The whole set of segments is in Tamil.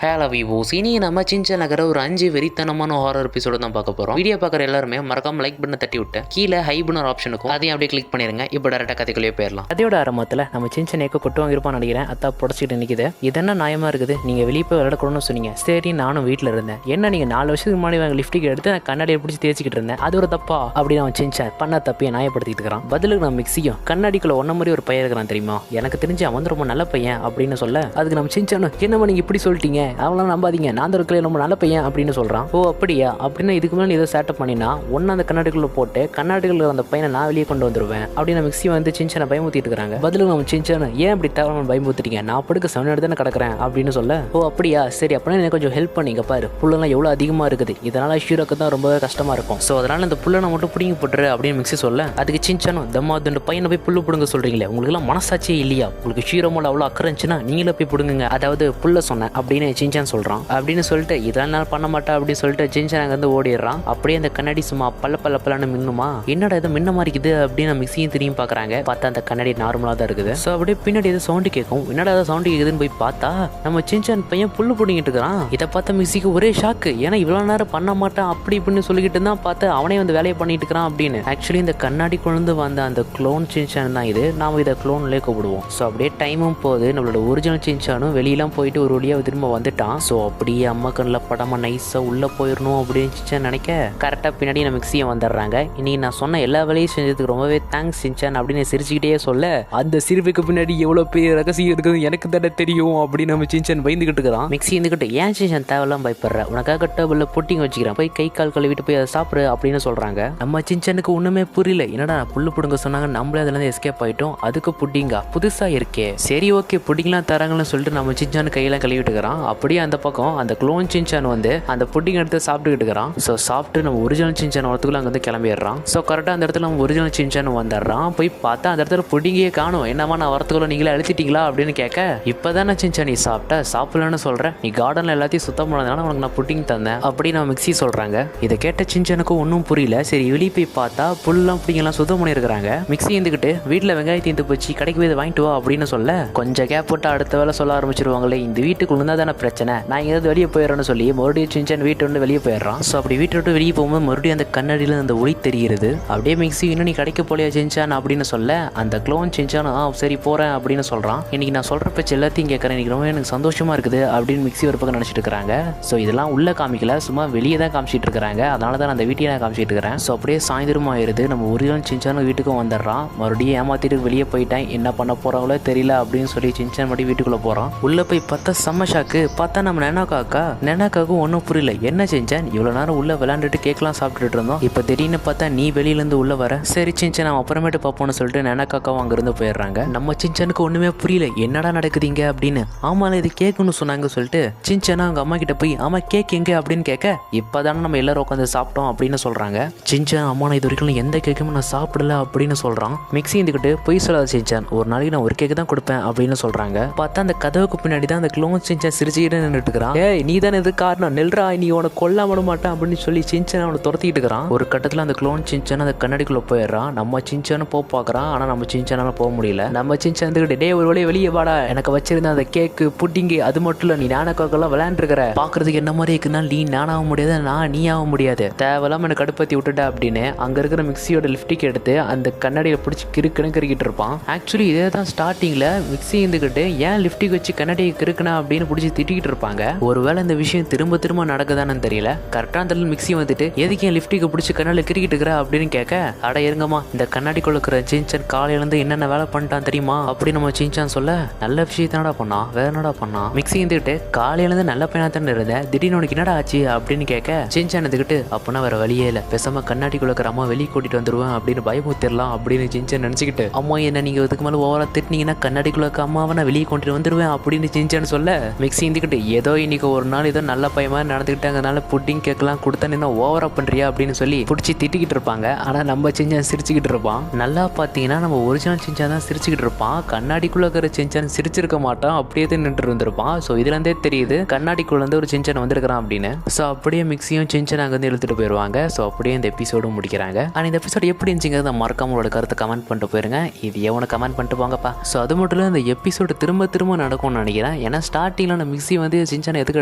ஹலோ விவோஸ், இனி நம்ம சின்சான் நகர ஒரு 5 வெறித்தனமான ஹாரர் எபிசோடு தான் பார்க்க போகிறோம். வீடியோ பார்க்குற எல்லாருமே மறக்காம லைக் பண்ண தட்டி விட்டு கீழே ஹைப்னு ஒரு ஆப்ஷன் இருக்கும், அதையும் அப்படியே கிளிக் பண்ணிருங்க. இப்போ டேரக்டாக கதைக்குள்ளேயே போயிடலாம். அதோட ஆரம்பத்தில் நம்ம சின்சனேக்கு கொட்டு வாங்கியிருப்பான்னு நினைக்கிறேன். அத்தா புடச்சிட்டு நிற்குது. இதென்ன நியாயமாக இருக்குது, நீங்கள் வெளியே போய் விளையாடக்கூடாதுன்னு சொன்னீங்க. சரி, நானும் வீட்டில் இருந்தேன். என்ன நீங்கள் 4 வருஷத்துக்கு முன்னாடி வாங்க லிஃப்ட்டுக்கு எடுத்து நான் கண்ணாடியை பிடிச்சி தேய்ச்சிக்கிட்டு இருந்தேன், அது ஒரு தப்பா அப்படின்னு அவன் சின்சான் பண்ண தப்பையை நியாயப்படுத்திட்டு இருக்கிறான். பதிலுக்கு நம்ம மிக்சியும் கண்ணாடிக்குள்ள ஒன்ன மாதிரி ஒரு பையன் இருக்கிறான் தெரியுமா, எனக்கு தெரிஞ்சு அவன் ரொம்ப நல்ல பையன் அப்படின்னு சொல்ல, அதுக்கு நம்ம சின்சானும் என்னம்மா நீங்கள் இப்படி சொல்லிட்டீங்க, அவங்களாம் நம்பாதீங்க, நான் இருக்கிற ரொம்ப நல்ல பையன் அப்படின்னு சொல்றான். ஓ அப்படியா, அப்படின்னா இதுக்கு மேலே ஏதோ சேட்டப் பண்ணினா ஒன்னு அந்த கண்ணாடிக்குள்ள போட்டு கண்ணாடிக்குள்ள அந்த பையனை நான் வெளியே கொண்டு வந்துருவேன் அப்படின்னு மிக்சி வந்து சின்சானை பயமுத்திட்டு இருக்காங்க. பதிலுக்கு நம்ம சின்சானு ஏன் இப்படி தேவையான பயமுத்திட்டீங்க, நான் படுக்க 7 எடுத்து கிடக்குறேன் அப்படின்னு சொல்ல, ஓ அப்படியா சரி, அப்படின்னா எனக்கு கொஞ்சம் ஹெல்ப் பண்ணிங்க, பாரு புல்லெல்லாம் எவ்வளோ அதிகமாக இருக்குது, இதனால ஷீரோக்கு தான் ரொம்ப கஷ்டமா இருக்கும், ஸோ அதனால இந்த புல்லை மட்டும் பிடிங்கி போட்டுரு அப்படின்னு மிக்சி சொல்ல, அதுக்கு சின்சானும் தம்மா ரெண்டு பையனை போய் புல்லு பிடுங்க சொல்றீங்களே, உங்களுக்கு எல்லாம் மனசாட்சியே இல்லையா, உங்களுக்கு ஷீரோ மேல அவ்வளோ அக்கறை இருந்துச்சுன்னா நீங்களே போய் பிடுங்குங்க, அதாவது புல்ல சொன்னேன் அப்படின்னு சின்சான் சொல்றான். அப்படின்னு சொல்லிட்டு இதெல்லாம் நான் பண்ண மாட்டேன் அப்படின்னு சொல்லிட்டு சின்சான் அங்க வந்து ஓடிடுறான். அப்படியே அந்த கண்ணாடி சும்மா பல்லன்னு மின்னுமா, என்னடா இது மின்ன மாதிரி இருக்குது அப்படின்னு மிக்சியும் திரும்பி பாக்குறாங்க. பார்த்தா அந்த கண்ணாடி நார்மலா தான் இருக்குது. ஸோ அப்படியே பின்னாடி ஏதோ சவுண்டு கேட்கும், என்னடா ஏதோ சவுண்டு கேட்குதுன்னு போய் பார்த்தா நம்ம சின்சான் பையன் புல்லு பிடிங்கிட்டு இருக்கிறான். இதை பார்த்த மிக்சிக்கு ஒரே ஷாக்கு, ஏன்னா இவ்வளவு நேரம் பண்ண மாட்டேன் அப்படி இப்படின்னு சொல்லிக்கிட்டு தான் பார்த்து அவனே வந்து வேலையை பண்ணிட்டு இருக்கிறான் அப்படின்னு. ஆக்சுவலி இந்த கண்ணாடி கொண்டு வந்த அந்த க்ளோன் சின்சான் தான் இது, நாம இதை க்ளோன்லேயே கூப்பிடுவோம். ஸோ அப்படியே டைமும் போது நம்மளோட ஒரிஜினல் சின்சானும் வெளியெல்லாம் போயிட்டு ஒரு வழியாக திரும்ப வந்துட்டான். ஸோ அப்படியே அம்மா கண்ணில் படமா நைஸாக உள்ளே போயிடணும் அப்படின்னு சின்சான் நினைக்க, கரெக்டாக பின்னாடி நம்ம மிக்சியை வந்துடுறாங்க. இன்னைக்கு நான் சொன்ன எல்லா வேலையும் செஞ்சதுக்கு ரொம்பவே தேங்க்ஸ் சின்சான் அப்படின்னு சிரிச்சுக்கிட்டே சொல்ல, அந்த சிரிப்புக்கு பின்னாடி எவ்வளோ பெரிய ரகசியம் இருக்குது எனக்கு தானே தெரியும் அப்படின்னு நம்ம சின்சான் பயந்துகிட்டு இருக்கிறான். மிக்சி இருந்துக்கிட்டு ஏன் சின்சான் தேவையெல்லாம் பயப்படுற, உனக்காக டேபிளில் பொட்டிங் வச்சுக்கிறேன், போய் கை கால் கழுவிட்டு போய் அதை சாப்பிடு அப்படின்னு சொல்கிறாங்க. நம்ம சின்சானுக்கு ஒன்றுமே புரியல, என்னடா புல்லு பிடுங்க சொன்னாங்க, நம்மளே அதுலேருந்து எஸ்கேப் ஆகிட்டோம், அதுக்கு புட்டிங்கா புதுசாக இருக்கே, சரி ஓகே புட்டிங்லாம் தராங்கன்னு சொல்லிட்டு நம்ம சின்சானு கையெல்லாம் கழுவிட்டு இருக்கிறான். அப்படியே அந்த பக்கம் அந்த க்ளோன் சின்சான் வந்து அந்த புட்டிங் எடுத்து சாப்பிட்டுக்கிட்டு இருக்கிறான். ஸோ சாப்பிட்டு நம்ம ஒரிஜினல் சின்சான் வரத்துக்குள்ள அங்கே வந்து கிளம்பிடுறான். ஸோ கரெக்டாக அந்த இடத்துல நம்ம ஒரிஜினல் சின்சான் வந்துடுறான். போய் பார்த்தா அந்த இடத்துல புட்டிங்கே காணும், என்னமா நான் வரத்துக்குள்ள நீங்களே அழுத்திட்டீங்களா அப்படின்னு கேட்க, இப்போதானே சின்சான் நீ சாப்பிட்ட, சாப்பிடலன்னு சொல்கிறேன், நீ கார்டனில் எல்லாத்தையும் சுத்தம் பண்ணதுனால உனக்கு நான் புட்டிங் தந்தேன் அப்படின்னு நம்ம மிக்சி சொல்கிறாங்க. இதை கேட்ட சின்சானுக்கும் ஒன்றும் புரியல. சரி வெளியே போய் பார்த்தா புல்லாம் புட்டிங்கெல்லாம் சுத்தம் பண்ணியிருக்கிறாங்க. மிக்சி இருந்துக்கிட்டு வீட்டில் வெங்காயத்தை இருந்து போச்சு, கடைக்கு போய் வாங்கிட்டு வா அப்படின்னு சொல்ல, கொஞ்சம் கேப் போட்டு அடுத்த வேலை சொல்ல ஆரம்பிச்சிருவாங்களே, இந்த வீட்டுக்குள்ள தானே பிரச்சனை, நான் எங்கேயாவது வெளியே போயிடறேன்னு சொல்லி மறுபடியும் சின்சான் வீட்டை வந்து வெளியே போயிடுறான். ஸோ அப்படி வீட்டை விட்டு வெளியே போகும்போது மறுபடியும் அந்த கண்ணாடியில் அந்த ஒளி தெரிகிறது. அப்படியே மிக்சி இன்னும் நீ கடைக்கு போலியா சின்சான் அப்படின்னு சொல்ல, அந்த க்ளோன் சின்சான் சரி போகிறேன் அப்படின்னு சொல்கிறான். இன்னைக்கு நான் சொல்கிற பேச்சு எல்லாத்தையும் கேட்குறேன், இன்னைக்கு ரொம்ப எனக்கு சந்தோஷமா இருக்குது அப்படின்னு மிக்சி ஒரு பக்கம் நினச்சிட்டு இருக்கிறாங்க. ஸோ இதெல்லாம் உள்ள காமிக்கல, சும்மா வெளியே தான் காமிச்சிட்டு இருக்கிறாங்க, அதனால தான் அந்த வீட்டையே நான் காமிச்சிட்டு இருக்கிறேன். ஸோ அப்படியே சாயந்தரம் ஆயிடுது, நம்ம ஒரிஜினல் சின்சானும் வீட்டுக்கும் வந்துடுறான். மறுபடியும் ஏமாத்திட்டு வெளியே போயிட்டேன், என்ன பண்ண போகிறாங்களோ தெரியல அப்படின்னு சொல்லி சின்சான் மறுபடியும் வீட்டுக்குள்ளே போகிறான். உள்ளே போய் பார்த்தா செம்ம ஷாக்கு, பார்த்தா நம்ம நெனாக்காவுக்கும் ஒன்றும் புரியல, என்ன சின்சான் இவ்வளோ நேரம் உள்ள விளையாண்டுட்டு கேட்கலாம் சாப்பிட்டுட்டு இருந்தோம், இப்போ திடீர்னு பார்த்தா நீ வெளியிலேருந்து உள்ள வர, சரி சின்சான் நான் அப்புறமேட்டு பார்ப்போம்னு சொல்லிட்டு நெனாக்காவும் அங்கேருந்து போயிடுறாங்க. நம்ம சின்சானுக்கு ஒன்றுமே புரியல, என்னடா நடக்குதுங்க அப்படின்னு. ஆமாம் இது கேட்கணும்னு சொன்னாங்க சொல்லிட்டு சின்சானா அவங்க அம்மா கிட்ட போய் ஆமா கேக் எங்க அப்படின்னு கேட்க, இப்போதானே நம்ம எல்லாரும் உட்காந்து சாப்பிட்டோம் அப்படின்னு சொல்கிறாங்க. சின்சான் அம்மா நான் இது வரைக்கும் எந்த கேக்குமே நான் சாப்பிடல அப்படின்னு சொல்கிறான். மிக்சி இருந்துக்கிட்டு போய் சொல்லாத சின்சான், ஒரு நாளைக்கு நான் ஒரு கேக்கு தான் கொடுப்பேன் அப்படின்னு சொல்கிறாங்க. பார்த்தா அந்த கதவுக்கு பின்னாடி தான் அந்த க்ளோன் சின்சான் சிரிச்சுக்கிட்டு நின்றுட்டு இருக்கிறான். ஏய் நீ தானே இது காரணம், நெல்றா நீ உன கொல்லாம மாட்டான் அப்படின்னு சொல்லி சின்சான் அவனை துரத்திட்டு இருக்கிறான். ஒரு கட்டத்தில் அந்த க்ளோன் சின்சான் அந்த கண்ணாடிக்குள்ள போயிடுறான். நம்ம சின்சானும் பார்க்குறான், ஆனால் நம்ம சின்சானால போக முடியல. நம்ம சின்சான் வந்துக்கிட்டு டே ஒரு வழியை வெளியே வாடா, எனக்கு வச்சிருந்த அந்த கேக்கு புட்டிங்கு அது மட்டும் இல்லை, நீ நானக்காக்கெல்லாம் விளையாண்டுருக்கிற, பார்க்கறதுக்கு என்ன மாதிரி இருக்குன்னா நீ நானாக முடியாது, நான் நீ ஆக முடியாது, தேவையில்லாம எனக்கு கடுப்பத்தி விட்டுட்ட அப்படின்னு அங்கே இருக்கிற மிக்சியோட லிப்டிக் எடுத்து அந்த கண்ணாடியை பிடிச்சி கிறுக்கிட்டு இருப்பான். ஆக்சுவலி இதே தான் ஸ்டார்டிங்கில் மிக்சி இருந்துக்கிட்டு ஏன் லிப்டிக் வச்சு கண்ணாடியை கிறுக்குனா அப்படின்னு பிடிச்சி திட்டிக்கிட்டு இருப்பாங்க. ஒருவேளை இந்த விஷயம் திரும்ப திரும்ப நடக்குதான்னு தெரியல. கரெக்டாக அந்த மிக்சி வந்துட்டு எதுக்கு என் லிப்டிக்கை பிடிச்சி கண்ணாடி கிரிக்கிட்டு இருக்கிற அப்படின்னு கேட்க, அட இருங்கம்மா இந்த கண்ணாடிக்குள்ள இருக்கிற சின்சான் காலையிலேருந்து என்னென்ன வேலை பண்ணிட்டான் தெரியுமா அப்படின்னு நம்ம சின்சான் சொல்ல, நல்ல விஷயத்தானடா பண்ணா, வேற என்னடா பண்ணா, மிக்சி இருந்துக்கிட்டு காலையிலேருந்து நல்ல பையனா தானே இருந்தேன், திடீர்னு உனக்கு என்னடா ஆச்சு அப்படின்னு கேட்க, சின்சான் இருந்துக்கிட்டு அப்பனா வேற வழியே இல்லை, பேசாம கண்ணாடிக்குள்ள இருக்கிற அம்மா வெளியே கூட்டிட்டு வந்துருவேன் அப்படின்னு பயமுத்திரலாம் அப்படின்னு சின்சான் நினச்சிக்கிட்டு, அம்மா என்ன நீங்க இதுக்கு மேலே ஓவரா திட்டினீங்கன்னா கண்ணாடிக்குள்ள இருக்க அம்மாவை நான் வெளியே கொண்டுட்டு வந்துருவேன் அப்படின்னு சின்சான் சொல்ல, மிக்சி இருந்துக்கிட்டு ஏதோ இன்னைக்கு ஒரு நாள் ஏதோ நல்ல பையமா நடந்துக்கிட்டாங்கனால புட்டிங் கேட்கலாம் கொடுத்தா என்ன ஓவரா பண்றியா அப்படின்னு சொல்லி பிடிச்சி திட்டிக்கிட்டு இருப்பாங்க. ஆனா நம்ம சின்சான் சிரிச்சுக்கிட்டு இருப்பான். நல்லா பார்த்தீங்கன்னா நம்ம ஒரிஜினல் சின்சான் தான் சிரிச்சுக்கிட்டு இருப்பான், கண்ணாடிக்குள்ள இருக்கிற சின்சான் சிரிச்சிருக்க மாட்டான், அப்படியே தான் நின்று இருந்திருப்பான். ஸோ இதுல இருந்தே தெரியுது கண்ணாடிக்குள்ள இருந்து ஒரு சின்சான் வந்திருக்கிறான் அப்படின்னு. ஸோ அப்படியே மிக்சியும் சின்சான் அங்கே வந்து இழுத்துட்டு போயிடுவாங்க. ஸோ அப்படியே இந்த எபிசோடும் முடிக்கிறாங்க. ஆனால் இந்த எபிசோட் எப்படி இருந்துச்சுங்கிறத மறக்காம உங்களோட கருத்தை கமெண்ட் பண்ணிட்டு போயிருங்க. இது எவனை கமெண்ட் பண்ணிட்டு போங்கப்பா. ஸோ அது மட்டும் இல்லை இந்த எபிசோடு திரும்ப திரும்ப நடக்கும்னு நினைக்கிறேன். ஏன்னா ஸ்டார்டிங்கில் அந்த மிக்சி மிக்ஸி வந்து சின்சானை எதுக்கு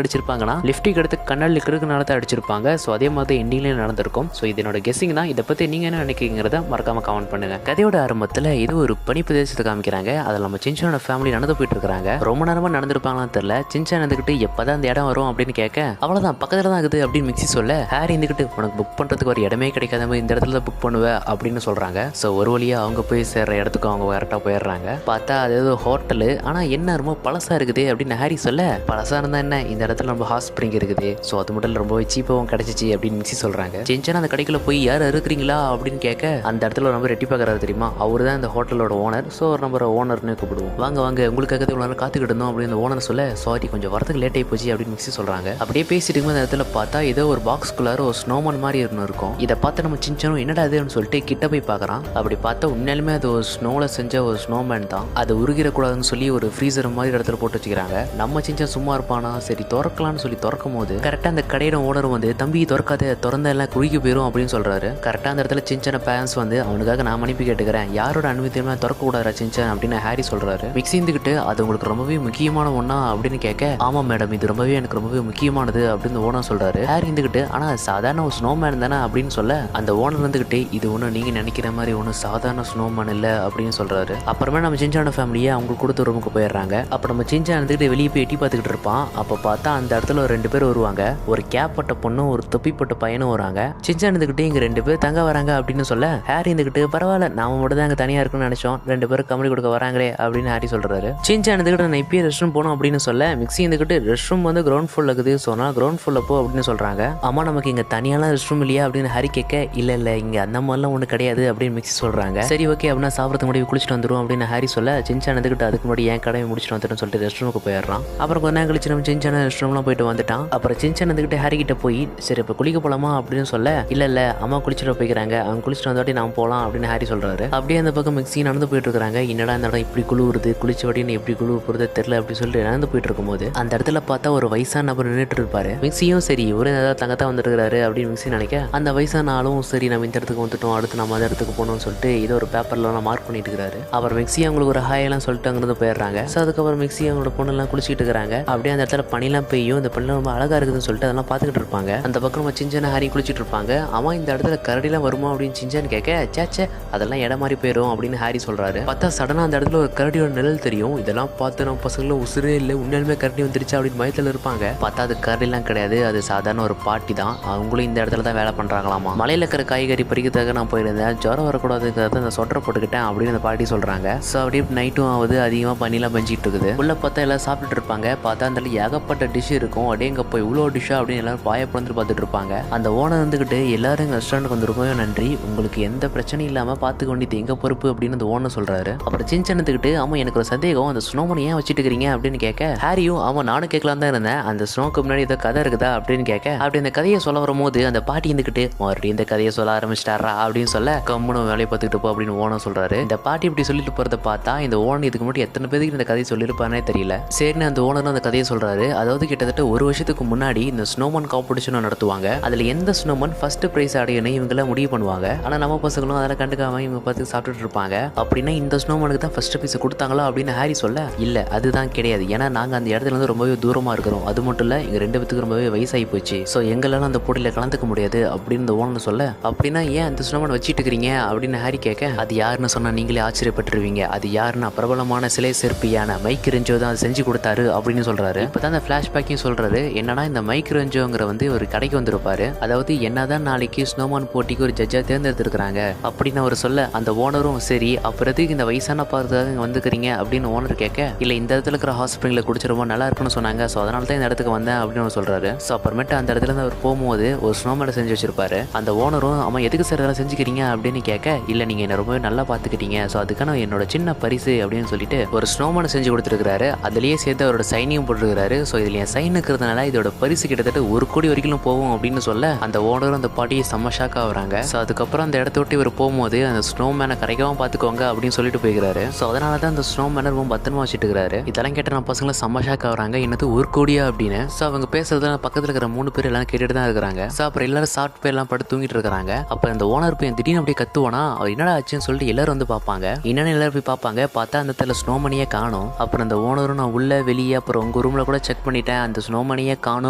அடிச்சிருப்பாங்கன்னா லிஃப்ட்டுக்கு எடுத்து கண்ணாடி இருக்கிறதுனால தான் அடிச்சிருப்பாங்க. ஸோ அதே மாதிரி எண்டிங்லேயே நடந்திருக்கும். ஸோ இதனோட கெஸ்ஸிங் தான். இதை பற்றி நீங்கள் என்ன நினைக்கிறீங்கிறத மறக்காம கமெண்ட் பண்ணுங்க. கதையோட ஆரம்பத்தில் இது ஒரு பனி பிரதேசத்தை காமிக்கிறாங்க. அதில் நம்ம சின்சானோட ஃபேமிலி நடந்து போயிட்டு இருக்காங்க. ரொம்ப நேரமாக நடந்திருப்பாங்களான்னு தெரியல. சின்சான் இருந்துக்கிட்டு எப்போதான் அந்த இடம் வரும் அப்படின்னு கேட்க அவ்வளோதான் பக்கத்தில் தான் இருக்குது அப்படின்னு மிக்ஸி சொல்ல ஹாரி இருந்துக்கிட்டு உனக்கு புக் பண்ணுறதுக்கு ஒரு இடமே கிடைக்காத மாதிரி இந்த இடத்துல புக் பண்ணுவேன் அப்படின்னு சொல்கிறாங்க. ஸோ ஒரு வழியாக அவங்க போய் சேர்ற இடத்துக்கு அவங்க கரெக்டாக போயிடுறாங்க. பார்த்தா அது ஏதோ ஹோட்டலு, ஆனால் என்ன ரொம்ப பழசாக இருக்குது அப்படின்னு ஹாரி சொல்ல பழசாக இருந்தால் என்ன இந்த இடத்துல நம்ம ஹாட் ஸ்ப்ரிங் இருக்குது. ஸோ அது மட்டும் ரொம்ப சீப்பாகவும் கிடச்சிச்சு அப்படின்னு மிக்ஸி சொல்கிறாங்க. சின்சான் அந்த கடைக்குள்ள போய் யார் இருக்கிறீங்களா அப்படின்னு கேட்க அந்த இடத்துல நம்ம ரெட்டி பார்க்குறாரு தெரியுமா, அவர் தான் இந்த ஹோட்டலோட ஓனர். ஸோ நம்ம ஓனர்னு கூப்பிடுவோம். வாங்க வாங்க உங்களுக்காக இவ்வளோ நேரம் காத்துக்கிட்டு இருந்தோம் அப்படின்னு அந்த ஓனர் சொல்ல சாரி கொஞ்சம் வரதுக்கு லேட் ஆகி போச்சு அப்படின்னு மிக்ஸி சொல்கிறாங்க. அப்படியே பேசிட்டு அந்த இடத்துல பார்த்தா ஏதோ ஒரு பாக்ஸ்குள்ளார ஒரு ஸ்னோமேன் மாதிரி இருக்கும். இதை பார்த்து நம்ம சின்சானும் என்னடா அதுன்னு சொல்லிட்டு கிட்ட போய் பார்க்குறான். அப்படி பார்த்தா உண்மையாலுமே அது ஒரு ஸ்னோவில் செஞ்ச ஒரு ஸ்னோமேன் தான். அது உருகிடக்கூடாதுன்னு சொல்லி ஒரு ஃப்ரீசர் மாதிரி இடத்துல போட்டு வச்சுக்கிறாங்க. நம்ம சின்சான் சும்மா இருப்பானா சரி திறக்கலாம்னு சொல்லி திறக்கும் போது கரெக்டாக அந்த கடையோட ஓனர் வந்து தம்பி திறக்காத திறந்த எல்லாம் குறுகி போயிடும் அப்படின்னு சொல்றாரு. கரெக்டாக அந்த இடத்துல சின்சான பேரண்ட்ஸ் வந்து அவனுக்காக நான் மன்னிப்பு கேட்டுக்கிறேன், யாரோட அனுமதியுமே திறக்கக்கூடாதா சின்சான் அப்படின்னு ஹாரி சொல்றாரு. மிக்ஸி இருந்துக்கிட்டு அது உங்களுக்கு ரொம்பவே முக்கியமான ஒண்ணா அப்படின்னு கேட்க ஆமா மேடம் இது ரொம்பவே எனக்கு ரொம்பவே முக்கியமானது அப்படின்னு ஓனர் சொல்றாரு. ஹாரி இருந்துக்கிட்டு ஆனா சாதாரண ஒரு ஸ்னோமேன் தானே அப்படின்னு சொல்ல அந்த ஓனர் இருந்துக்கிட்டு இது ஒன்றும் நீங்க நினைக்கிற மாதிரி ஒன்றும் சாதாரண ஸ்னோமேன் இல்லை அப்படின்னு சொல்றாரு. அப்புறமே நம்ம சின்சான ஃபேமிலியை அவங்க கொடுத்த ரூமுக்கு போயிடுறாங்க. அப்போ நம்ம சின்சான் இருந்துக்கிட்டு வெளியே போய் எட்டி பார்த்துக்கிட்டு இருப்பான். அப்போ பார்த்தா அந்த இடத்துல ஒரு 2 பேர் வருவாங்க. ஒரு கேப் பட்ட பொண்ணும் ஒரு தொப்பி போட்ட பையனும் வராங்க. சின்சான் இருந்துக்கிட்டு இங்க 2 பேர் தங்க வராங்க அப்படின்னு சொல்ல ஹாரி இருந்துக்கிட்டு பரவாயில்ல நாம மட்டும் தான் அங்கே தனியா இருக்குன்னு நினைச்சோம், 2 பேரும் கம்பெனி கொடுக்க வராங்களே அப்படின்னு ஹாரி சொல்றாரு. சின்சான் இருந்துக்கிட்டு நான் இப்பயே ரெஸ்ட் ரூம் போனோம் அப்படின்னு சொல்ல மிக்ஸி இருந்துக்கிட்டு ரெஸ்ட் ரூம் வந்து கிரவுண்ட் ஃபுல் இருக்குது சொன்னா கிரவுண்ட் ஃபுல்ல போ அப்படின்னு சொல்றாங்க. ஆமா நமக்கு இங்க தனியாலாம் ரெஸ்ட் ரூம் இல்லையா அப்படின்னு ஹாரி கேட்க இல்ல இங்க அந்த மாதிரிலாம் ஒண்ணு கிடையாது அப்படின்னு மிக்ஸி சொல்றாங்க. சரி ஓகே அப்படின்னா சாப்பிட்றதுக்கு முன்னாடி குளிச்சுட்டு வந்துடும் அப்படின்னு ஹாரி சொல்ல சின்சான் இருந்துக்கிட்டு அதுக்கு முன்னாடி என் கடமை முடிச்சுட்டு வந்துட்டு சொல்லிட்டு ரெஸ்ட் ரூமுக்கு போயிடுறான். அப்புறம் கொஞ்ச நேரம் கழிச்சு நம்ம சின்சான ரெஸ்ட் ரூம்லாம் போயிட்டு வந்துட்டான். அப்புறம் சின்சான் இருந்துக்கிட்டு ஹாரி கிட்ட போய் சரி இப்போ குளிக்க போலாமா அப்படின்னு சொல்ல இல்ல அம்மா குளிச்சுட்டு போய்க்கிறாங்க அவங்க குளிச்சுட்டு வந்தாட்டி நான் போகலாம் அப்படின்னு ஹாரி சொல்றாரு. அப்படியே அந்த பக்கம் மிக்ஸி நடந்து போயிட்டு இருக்காங்க. என்னடா இந்த இடம் இப்படி குழுவுறது குளிச்ச வாட்டின்னு எப்படி குழு போறது தெரியல அப்படின்னு சொல்லிட்டு நடந்து போயிட்டு இருக்கும்போது அந்த இடத்துல பார்த்தா ஒரு வயசான நபர் நின்றுட்டு இருப்பாரு. மிக்ஸியும் சரி ஒரு ஏதாவது தங்கத்தான் வந்துருக்காரு அப்படின்னு மிக்ஸி நினைக்க அந்த வயசான ஆளும் சரி நம்ம இந்த இடத்துக்கு வந்துட்டோம் அடுத்து நம்ம அந்த இடத்துக்கு போகணும்னு சொல்லிட்டு இதை ஒரு பேப்பர்ல மார்க் பண்ணிட்டு இருக்காரு. அவர் மிக்ஸி அவங்களுக்கு ஒரு ஹாய் எல்லாம் சொல்லிட்டு அங்கிருந்து போயிடுறாங்க. ஸோ அதுக்கப்புறம் மிக்ஸி அவங்களோட பொண்ணெல்லாம் குளிச்சுட்டு இருக்காங்க. அப்படியே அந்த இடத்துல பனிலாம் பெய்யும். இந்த பனிலாம் ரொம்ப அழகா இருக்குதுன்னு சொல்லிட்டு அதெல்லாம் பார்த்துக்கிட்டு இருப்பாங்க. அந்த பக்கம் நம்ம சின்சான ஹாரி குளிச்சுட்டு இருப்பாங்க. அவன் இந்த இடத்துல கரடிலாம் வருமா அப்படின்னு சின்சான் கேட்க சேச்சே அதெல்லாம் இடம் மாதிரி போயிடும் அப்படின்னு ஹாரி சொல்றாரு. பார்த்தா சடனா அந்த இடத்துல ஒரு கரடியோட நிழல் தெரியும். இதெல்லாம் பார்த்து நம்ம பசங்களும் உசுரே இல்லை உண்மையாலுமே கரடி வந்துருச்சு அப்படின்னு பயத்தில் இருப்பாங்க. பார்த்தா அது கரடிலாம் கிடையாது, அது சாதாரண ஒரு பாட்டி தான். அவங்களும் இந்த இடத்துல தான் வேலை பண்றாங்களாமா. மலையில இருக்கிற காய்கறி பறிக்கிறதுக்காக நான் போயிருந்தேன், ஜுரம் வரக்கூடாதுங்கிறத அந்த சொட்டரை போட்டுக்கிட்டேன் அப்படின்னு அந்த பாட்டி சொல்றாங்க. ஸோ அப்படியே நைட்டும் ஆகுது, அதிகமாக பனிலாம் பஞ்சிட்டு இருக்குது. உள்ள பார்த்தா எல்லாம் சாப்பிட்டுட்டு இருப்பாங்க. பார்த்தா அந்த ஏகப்பட்ட டிஷ் இருக்கும். அப்படியே எங்க போய் இவ்வளோ டிஷ்ஷா அப்படின்னு எல்லாரும் பாயப்பந்து பார்த்துட்டு இருப்பாங்க. அந்த ஓனர் வந்துக்கிட்டு எல்லாரும் எங்கள் ரெஸ்டாரண்ட்டுக்கு வந்து ரொம்பவே நன்றி, உங்களுக்கு எந்த பிரச்சனையும் இல்லாமல் பார்த்துக்க வேண்டியது எங்க பொறுப்பு அப்படின்னு அந்த ஓனர் சொல்றாரு. அப்புறம் சின்சானத்துக்கிட்டு ஆமா எனக்கு ஒரு சந்தேகம், அந்த ஸ்னோமன் ஏன் வச்சுட்டு இருக்கிறீங்க அப்படின்னு கேட்க ஹாரியும் அவன் நானும் கேட்கலாம் தான் இருந்தேன், அந்த ஸ்னோக்கு முன்னாடி ஏதோ கதை இருக்குதா அப்படின்னு கேட்க அப்படி இந்த கதையை சொல்ல வரும்போது அந்த பாட்டி இருந்துக்கிட்டு மறுபடியும் இந்த கதையை சொல்ல ஆரம்பிச்சிட்டாரா அப்படின்னு சொல்ல கம்முன்னு வேலையை பார்த்துக்கிட்டு போ அப்படின்னு ஓனர் சொல்றாரு. இந்த பாட்டி இப்படி சொல்லிட்டு போறதை பார்த்தா இந்த ஓனர் இதுக்கு முன்னாடி எத்தனை பேருக்கு இந்த கதையை சொல்லியிருப்பானே தெரியல. சரின்னு அந்த ஓனர் அந்த கதையை சொல்றாரு. அதாவது கிட்டத்தட்ட 1 வருஷத்துக்கு முன்னாடி இந்த ஸ்னோமன் காம்படிஷன் நடத்துவாங்க. அதுல எந்த ஸ்னோமன் ஃபர்ஸ்ட் பிரைஸ் அடையணும் இவங்கெல்லாம் முடிவு பண்ணுவாங்க. ஆனா நம்ம பசங்களும் அதெல்லாம் கண்டுக்காம இவங்க பார்த்து சாப்பிட்டுட்டு இருப்பாங்க. அப்படின்னா இந்த ஸ்னோமனுக்கு தான் ஃபர்ஸ்ட் பிரைஸ் கொடுத்தாங்களா அப்படின்னு ஹாரி சொல்ல இல்ல அதுதான் கிடையாது, ஏன்னா நாங்க அந்த இடத்துல இருந்து ரொம்பவே தூரமா இருக்கிறோம், அது மட்டும் இல்ல எங்க 2 பேத்துக்கு ரொம்பவே வயசாகி போச்சு, ஸோ எங்களால அந்த போட்டியில கலந்துக்க முடியாது அப்படின்னு இந்த ஓனர் சொல்ல அப்படின்னா ஏன் அந்த ஸ்னோமன் வச்சுட்டு இருக்கிறீங்க அப்படின்னு ஹாரி கேட்க அது யாருன்னு சொன்னா நீங்களே ஆச்சரியப்பட்டுருவீங்க, அது யாருன்னா பிரபலமான சிலை சிற்பியான மைக் ரெஞ்சோ தான் செஞ்சு கொடுத்தாரு அப்படின்னு சொல்றாரு. இப்பதான் அந்த பிளாஷ்பேக்கையும் சொல்றாரு. என்னன்னா இந்த மைக் ரெஞ்சோங்கிற வந்து ஒரு கடைக்கு வந்திருப்பாரு. அதாவது என்னதான் நாளைக்கு ஸ்னோமான் போட்டிக்கு ஒரு ஜட்ஜா தேர்ந்தெடுத்திருக்கிறாங்க அப்படின்னு அவர் சொல்ல அந்த ஓனரும் சரி அப்புறத்துக்கு இந்த வயசான பார்த்துக்காக இங்க வந்துக்கிறீங்க அப்படின்னு ஓனர் கேட்க இல்ல இந்த இடத்துல இருக்கிற ஹாஸ்பிட்டல குடிச்சு ரொம்ப நல்லா இருக்குன்னு சொன்னாங்க, ஸோ அதனால தான் இந்த இடத்துக்கு வந்தேன் அப்படின்னு அவர் சொல்றாரு. ஸோ அப்புறமேட்டு அந்த இடத்துல இருந்து அவர் போகும்போது ஒரு ஸ்னோமேனை செஞ்சு வச்சிருப்பாரு. அந்த ஓனரும் அவன் எதுக்கு சார் இதெல்லாம் செஞ்சுக்கிறீங்க அப்படின்னு கேட்க இல்ல நீங்க என்ன ரொம்பவே நல்லா பார்த்துக்கிட்டீங்க, ஸோ அதுக்கான என்னோட சின்ன பரிசு அப்படின்னு சொல்லிட்டு ஒரு ஸ்னோமேனை செஞ்சு கொடுத்துருக்காரு. அதுலயே சேர்த்து அவரோட சைனையும் போட்டுருக்காரு. ஸோ இதுல என் சைன் இருக்கிறதுனால இதோட பரிசு கிட்டத்தட்ட 1 கோடி வரைக்கும் போகும் அப்படின்னு சொல்ல அந்த ஓனரும் அந்த பாட்டியை செம்ம ஷாக் ஆகுறாங்க. ஸோ அதுக்கப்புறம் அந்த இடத்த விட்டு இவர் போகும்போது அந்த ஸ்னோமேனை கரைக்காம பார்த்துக்கோங்க அப்படின்னு சொல்லிட்டு போய்கிறாரு. ஸோ அதனால தான் அந்த ஸ்னோமேனை ரொம்ப பத்திரமா வச்சுட்டு இருக்காரு. இதெல்லாம் கேட்ட நம்ம பசங்களை செம்ம ஷாக் ஆகுறாங்க, என்னது 1 கோடியா அப்படின்னு. ஸோ அவங்க பேசுறதுல பக்கத்தில் இருக்கிற 3 பேர் எல்லாம் கேட்டுட்டு தான் இருக்கிறாங்க. ஸோ அப்புறம் எல்லாரும் சாப்பிட்டு பேர் எல்லாம் படுத்து தூங்கிட்டு இருக்காங்க. அப்போ அந்த ஓனர் போய் திடீர்னு அப்படியே கத்துவானா அவர் என்னடா ஆச்சுன்னு சொல்லிட்டு எல்லாரும் வந்து பார்ப்பாங்க. என்னன்னு எல்லாரும் போய் பார்ப்பாங்க. பார்த்தா அந்த இடத்துல ஸ்னோமனியே காணும். அப்புறம் அந்த ஓனரும் நான் உள்ள வெளியே அப்புறம் அவங்க ரூமில் கூட செக் பண்ணிட்டேன், அந்த ஸ்னோமேனையே காணும்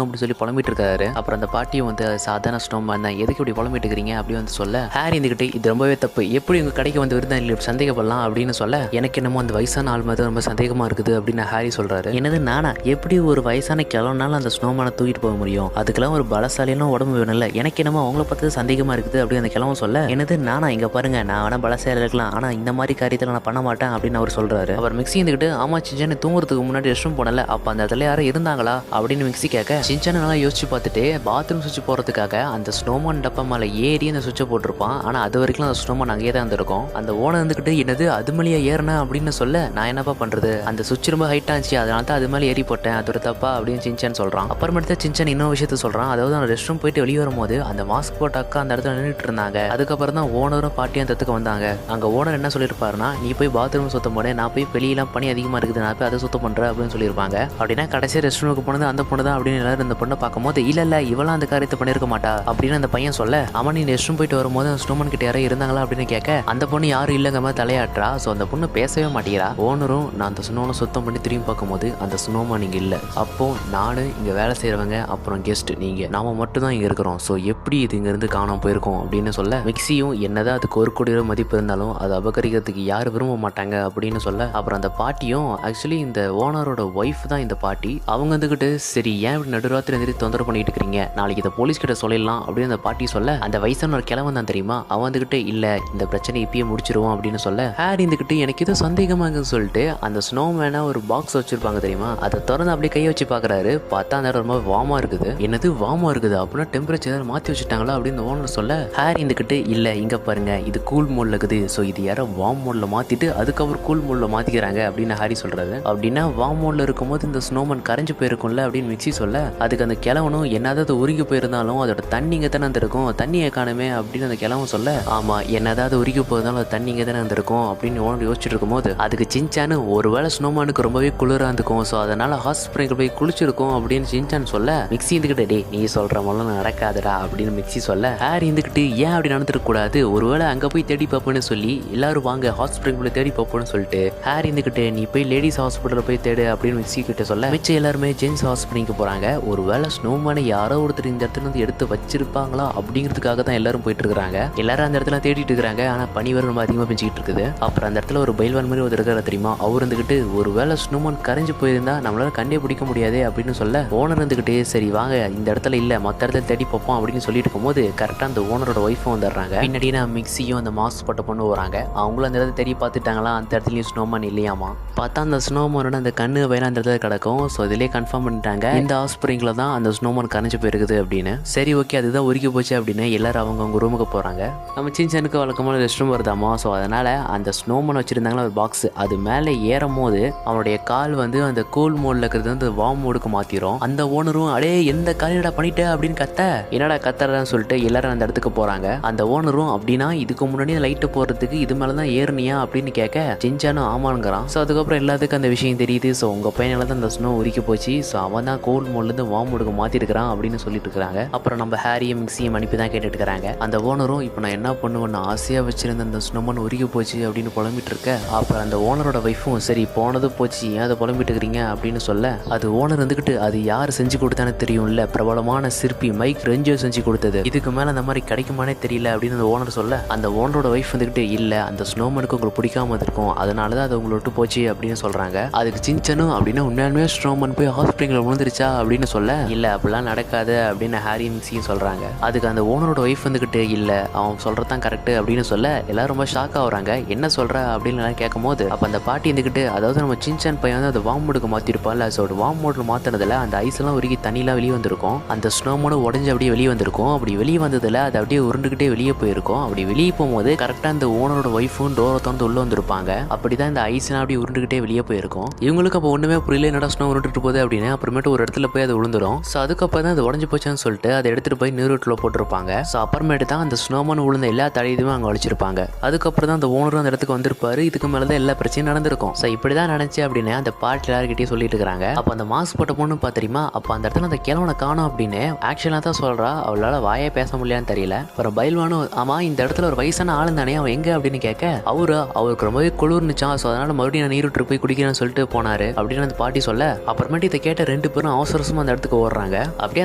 அப்படின்னு சொல்லி புலம்பிட்டு இருக்காரு. அப்புறம் அந்த பாட்டியும் வந்து சாதாரண ஸ்னோமேன் தான், எதுக்கு இப்படி புலம்பிட்டு இருக்கிறீங்க அப்படி வந்து சொல்ல ஹாரி இருந்துகிட்டு இது ரொம்பவே தப்பு, எப்படி உங்க கடைக்கு வந்து விருந்தாளிகள் சந்தேகப்படலாம் அப்படின்னு சொல்ல எனக்கு என்னமோ அந்த வயசான ஆள் மாதிரி ரொம்ப சந்தேகமா இருக்குது அப்படின்னு ஹாரி சொல்றாரு. என்னது நானா, எப்படி ஒரு வயசான கிழவனால அந்த ஸ்னோமேனை தூக்கிட்டு போக முடியும், அதுக்கெல்லாம் ஒரு பலசாலியான உடம்பு வேணும்ல, எனக்கு என்னமோ அவங்கள பார்த்து சந்தேகமா இருக்குது அப்படின்னு அந்த கிழவன் சொல்ல என்னது நானா, இங்க பாருங்க நான் வேணா பலசாலியா இருக்கலாம், ஆனா இந்த மாதிரி காரியத்தில் நான் பண்ண மாட்டேன் அப்படின்னு அவர் சொல்றாரு. அவர் மிக்ஸி இருந்துகிட்டு ஆமா சின்சான் தூங்குறதுக்கு முன்னாடி ரெஸ்ட் ரூம் போனல, அப்ப அந்த இடத்துல யாரும் இருந்தாங்களா அப்படின்னு மிக்ஸி கேட்க சின்சான் நல்லா யோசிச்சு பார்த்துட்டு பாத்ரூம் சுவிட்ச் போறதுக்காக அந்த ஸ்னோமேன் டப்பா மேல ஏறி அந்த சுவிட்சை போட்டிருப்பான். ஆனா அது வரைக்கும் அந்த ஸ்னோமேன் அங்கேயே தான் இருந்திருக்கும். அந்த ஓனர் இருந்துகிட்டு என்னது அது மேலேயே ஏறினா அப்படின்னு சொல்ல நான் என்னப்பா பண்றது, அந்த சுவிட்ச் ரொம்ப ஹைட் ஆச்சு, அதனால தான் அது மேலே ஏறி போட்டேன், அது ஒரு தப்பா அப்படின்னு சின்சான் சொல்றான். அப்புறமேட்டு தான் சின்சான் இன்னொரு விஷயத்த சொல்றான். அதாவது அந்த ரெஸ்ட் ரூம் போயிட்டு வெளியே வரும்போது அந்த மாஸ்க் போட்ட அக்கா அந்த இடத்துல நின்றுட்டு இருந்தாங்க. அதுக்கப்புறம் தான் ஓனரும் பாட்டியும் அந்த இடத்துக்கு வந்தாங்க. அங்க ஓனர் என்ன சொல்லியிருப்பாருன்னா நீ போய் பாத்ரூம் சுத்தம் போனேன், நான் போய் வெளியெல்லாம் பனி அதிகமா இருக்குது, நான் போய் அதை சுத்தம் பண்றேன் அப்படின்னு சொல்லியிருப்பாங்க. அப்படின்னா கடைசி ரெஸ்ட் ரூமுக்கு போனது அந்த பொண்ணு தான் அப்படின்னு எல்லாரும் அந்த பொண்ணை பார்க்கும்போது இல்ல இவெல்லாம் அந்த காரியத்தை பண்ணிருக்க மாட்டா அப்படின்னு அந்த பையன் சொல்ல அவன் நீ ரெஸ்ட் ரூம் போயிட்டு வரும்போது ஸ்னோமேன் கிட்ட யாரும் இருந்தாங்களா அப்படின்னு கேட்க அந்த பொண்ணு யாரும் இல்லைங்க மாதிரி தலையாட்டுறா. ஸோ அந்த பொண்ணு பேசவே மாட்டேங்கிறா. ஓனரும் நான் அந்த ஸ்னோனை சுத்தம் பண்ணி திரும்பி பார்க்கும்போது அந்த ஸ்னோமேன் இங்கே இல்லை. அப்போ நானு இங்கே வேலை செய்கிறவங்க அப்புறம் கெஸ்ட் நீங்கள் நாம மட்டும் தான் இங்கே இருக்கிறோம், ஸோ எப்படி இது இங்கேருந்து காணாமல் போயிருக்கோம் அப்படின்னு சொல்ல மிக்ஸியும் என்னதான் அதுக்கு ஒரு கோடி ரூபாய் மதிப்பு இருந்தாலும் அதை அபகரிக்கிறதுக்கு யாரும் விரும்ப மாட்டாங்க அப்படின்னு சொல்ல அப்புறம் அந்த பாட்டியும் ஆக்சுவலி இந்த ஓனரோட ஒய்ஃப் தான் இந்த பாட்டி. அவங்க வந்துக்கிட்டு சரி ஏன் இப்படி நடுராத்திரி எதிரி தொந்தரவு பண்ணிட்டு இருக்கிறீங்க, நாளைக்கு இதை போலீஸ் கிட்ட சொல்லலாம் அப்படின்னு அந்த பாட்டி சொல்ல அந்த வயசான ஒரு கிழவன் தான் தெரியுமா அவன் வந்துக்கிட்டு இல்லை இந்த பிரச்சனை இப்பயே முடிச்சிருவோம் அப்படின்னு சொல்ல ஹாரி இருந்துக்கிட்டு எனக்கு இது சந்தேகமாகுன்னு சொல்லிட்டு அந்த ஸ்னோமேனை ஒரு பாக்ஸ் வச்சிருப்பாங்க தெரியுமா அதை திறந்து அப்படியே கையை வச்சு பார்க்குறாரு. பார்த்தா அந்த இடம் ரொம்ப வார்மா இருக்குது. என்னது வார்மா இருக்குது அப்படின்னா டெம்பரேச்சர் மாற்றி வச்சுட்டாங்களா அப்படின்னு ஓனர் சொல்ல ஹாரி இருந்துக்கிட்டு இல்லை இங்கே பாருங்க இது கூல் மோட்ல இருக்குது, ஸோ இது யாரோ வார்ம் மோட்ல மாற்றிட்டு அதுக்கப்புறம் கூல் மோட்ல மாற்றிக்கிறாங்க அப்படின்னு ஹாரி சொல்கிறாரு. அப்படின்னா வார்ம் மோட்ல இருக்கும்போது இந்த ஸ்னோமேன் கரைஞ்சு போயிருக்கும்ல அப்படின்னு மிக்ஸி சொல்ல அதுக்கு அந்த கிழவனும் என்னதாவது உருகி போயிருந்தாலும் அதோட தண்ணி இங்கே தானே இருந்திருக்கும், தண்ணியை காணுமே அப்படின்னு அந்த கிழவன் சொல்ல ஆமா என்னதாவது உருகி போயிருந்தாலும் அது தண்ணி இங்கே தானே இருந்திருக்கும் அப்படின்னு ஓனர் யோசிச்சுட்டு இருக்கும்போது அதுக்கு சின்சானு ஒருவேளை ஸ்னோமேனுக்கு ரொம்பவே குளிராக இருந்துக்கும், ஸோ அதனால ஹாட் ஸ்ப்ரிங்கில் போய் குளிச்சிருக்கும் அப்படின்னு சின்சான் சொல்ல மிக்ஸி இருந்துக்கிட்டு டே நீ சொல்ற மாதிரிலாம் நடக்காதுடா அப்படின்னு மிக்ஸி சொல்ல ஹாரி இருந்துக்கிட்டு ஏன் அப்படி நடந்துருக்க கூடாது, ஒருவேளை அங்கே போய் தேடி பார்ப்போன்னு சொல்லி எல்லாரும் வாங்க ஹாட் ஸ்ப்ரிங்கில் தேடி பார்ப்போம்னு சொல்லிட்டு ஹாரி இருந்துக்கிட்டு நீ போய் லேடிஸ் ஹாஸ்பிட்டலில் போய் தேடு அப்படின்னு மிக்ஸி கிட்ட சொல்ல மிச்சம் எல்லாருமே ஜென்ஸ் ஹாஸ்பிட்டலுக்கு போகிறாங்க. ஒருவேளை ஸ்னோமேனை யாரோ ஒருத்தர் இந்த இடத்துல இருந்து எடுத்து வச்சிருப்பாங்களா அப்படிங்கிறதுக்காக தான் எல்லாரும் போயிட்டு இருக்கிறாங்க. எல்லாரும் அந்த இடத்துல தேடிட்டு இருக்கிறாங்க. ஆனால் பனி வர ரொம்ப அதிகமாக பெஞ்சிக்கிட்டு இருக்குது. அப்புறம் அந்த இடத்துல ஒரு பைல்வான் மாதிரி ஒரு இருக்கிற தெரியுமா அவர் இருந்துக்கிட்டு ஒருவேளை ஸ்னோமேன் கரைஞ்சு போயிருந்தா நம்மளால கண்டே பிடிக்க முடியாது அப்படின்னு சொல்ல ஓனர் இருந்துக்கிட்டு சரி வாங்க இந்த இடத்துல இல்லை மற்ற இடத்துல தேடி பார்ப்போம் அப்படின்னு சொல்லிட்டு இருக்கும்போது கரெக்டாக அந்த ஓனரோட ஒய்ஃபும் வந்துடுறாங்க. பின்னாடி நான் மிக்ஸியும் அந்த மாஸ்க் போட்ட பொண்ணு வராங்க. அவங்களும் அந்த இடத்துல தேடி பார்த்துட்டாங்களா அந்த இடத்துலையும் ஸ்னோமேன் இல்லையாமா. பார்த்தா அந்த ஸ்னோமேனோட அந்த கண்ணு வயலாம் அந்த இடத்துல கிடக்கும். ஸோ இதிலே கன்ஃபார்ம் பண்ணிட்டாங்க இந்த ஹாஸ்பிட்டலில் தான் அந்த ஸ்னோமேன் கரைஞ்சு போயிருக்குது அப்படின்னு. சரி ஓகே அதுதான் உருகி போச்சு அப்படின்னு எல்லாரும் அவங்க ரூமுக்கு போகிறாங்க. நம்ம சின்சானுக்கு வழக்கமான ரெஸ்ட் ரூம் வருதாமா. ஸோ அதனால் அந்த ஸ்னோமேன் வச்சுருந்தாங்களா ஒரு பாக்ஸ் அது மேலே ஏறும் போது அவனுடைய கால் வந்து அந்த கூல் மோடில் இருக்கிறது வந்து வார்ம் மோடுக்கு மாற்றிடும். அந்த ஓனரும் அடே எந்த காரியடா பண்ணிட்ட அப்படின்னு கத்த என்னடா கத்துறதான்னு சொல்லிட்டு எல்லாரும் அந்த இடத்துக்கு போகிறாங்க. அந்த ஓனரும் அப்படின்னா இதுக்கு முன்னாடி லைட்டு போடுறதுக்கு இது மேலே தான் ஏறுனியா அப்படின்னு கேட்க சின்சானும் ஆமாங்கிறான். ஸோ அதுக்கப்புறம் எல்லாத்துக்கும் அந்த விஷயம் தெரியுது. ஸோ உங்கள் பையனால தான் அந்த ஸ்னோ உரிக்க போச்சு, ஸோ அவன் தான் கூல் மோட்லேருந்து வார்ம் மோடுக்கு மாற்றிருக்கிறான் அப்படின்னு சொல்லிட்டு இருக்கிறாங்க. அப்புறம் நம்ம ஹாரியும் மிக்ஸியும் அனுப்பி தான் கேட்டுட்டு இருக்கிறாங்க. அந்த ஓனரும் இப்போ நான் என்ன பண்ணுவேன்னு ஆசையாக வச்சிருந்த அந்த ஸ்னோமேன் உருகி போச்சு அப்படின்னு புலம்பிட்டு இருக்க அப்புறம் அந்த ஓனரோட ஒய்ஃபும் சரி போனது போச்சு ஏன் அதை புலம்பிட்டு இருக்கிறீங்க அப்படின்னு சொல்ல அது ஓனர் வந்துக்கிட்டு அது யார் செஞ்சு கொடுத்தானே தெரியும்ல பிரபலமான சிற்பி மைக் ரெஞ்சோ செஞ்சு கொடுத்தது, இதுக்கு மேலே அந்த மாதிரி கிடைக்குமானே தெரியல அப்படின்னு அந்த ஓனர் சொல்ல அந்த ஓனரோட ஒய்ஃப் வந்துக்கிட்டு இல்லை அந்த ஸ்னோமேனுக்கு உங்களுக்கு பிடிக்காம இருக்கும் அதனால தான் அது உங்களை விட்டு போச்சு அப்படின்னு சொல்கிறாங்க. அதுக்கு சின்சனும் அப்படின்னா உண்மையாலுமே ஸ்னோமேன் போய் ஹாஸ்பிட்டலில் விழுந்துருச்சா அப்படின்னு சொல்ல இல்லை அப்படிலாம் நடக்காது அப்படின்னு ஹாரி மிக்ஸியும் சொல்கிறாங்க. அதுக்கு அந்த ஓனரோட ஒய்ஃப் வந்துக்கிட்டு இல்லை அவன் சொல்கிறது தான் கரெக்டு அப்படின்னு சொல்ல எல்லாரும் ரொம்ப ஷாக் ஆகுறாங்க. என்ன சொல்கிற அப்படின்னு எல்லாம் கேட்கும் போது அப்போ அந்த பாட்டி இருந்துக்கிட்டு அதாவது நம்ம சின்சான் பையன் வந்து அந்த வார்ம் மோடுக்கு மாற்றிருப்பான்ல, ஸோ வார்ம் மோடில் மாற்றினதில் அந்த ஐஸ் எல்லாம் உருகி தண்ணியெலாம் வெளியே வந்திருக்கும். அந்த ஸ்னோமோடு உடஞ்சி அப்படியே வெளியே வந்திருக்கும். அப்படி வெளியே வந்ததில் அது அப்படியே உருண்டுக்கிட்டே வெளியே போயிருக்கும். அப்படி வெளியே போகும்போது கரெக்டாக அந்த ஓனரோட ஒய்ஃபும் டோரை திறந்து உள்ளே வந்திருப்பாங்க. அப்படி தான் இந்த ஐஸ்லாம் அப்படியே உருண்டுக்கிட்டே வெளியே போயிருக்கும். இவங்களுக்கு அப்போ ஒன்றுமே புரியல என்னடா ஸ்னோ உருண்டுட்டு போகுது அப்படின்னு. அப்புறமேட்டு ஒரு இடத்துல போய் அது விழுந்துடும். ஸோ அதுக்கப்புறம் தான் அது உடஞ்சி போச்சான்னு சொல்லிட்டு அதை எடுத்துகிட்டு போய் நீரோட்டில் போட்டிருப்பாங்க. ஸோ அப்புறமேட்டு தான் அந்த ஸ்னோமேன் விழுந்த எல்லா தடையுமே அங்கே அழிச்சிருப்பாங்க. அதுக்கப்புறம் தான் அந்த ஓனரும் அந்த இடத்துக்கு வந்திருப்பாரு. இதுக்கு மேலே தான் எல்லா பிரச்சனையும் நடந்திருக்கும். ஸோ இப்படி தான் நடந்துச்சு அப்படின்னு அந்த பாட்டு எல்லாருக்கிட்டே சொல்லிட்டு இருக்கிறாங்க. அப்போ அந்த மாஸ்க் போட்ட பொண்ணு பார்த்துரியுமா அப்போ அந்த இடத்துல அந்த கிழவனை காணும் அப்படின்னு ஆக்சுவலாக தான் சொல்கிறா. அவளால் வாயே பேச முடியலான்னு தெரியல. அப்புறம் பைல்வானும் ஆமாம் இந்த இடத்துல ஒரு வயசான ஆள் தானே அவன் எங்கே அப்படின்னு கேட்க அவருக்கு ரொம்பவே குளிர்னுச்சான். ஸோ அதனால் மறுபடியும் நான் நீருட்டு போய் குடிக்கிறேன்னு சொல்லிட்டு போனார் அப்படின்னு அந்த பாட்டி சொல்ல சொல்ல அப்புறமேட்டு இதை கேட்ட ரெண்டு பேரும் அவசரமா அந்த இடத்துக்கு ஓடுறாங்க. அப்படியே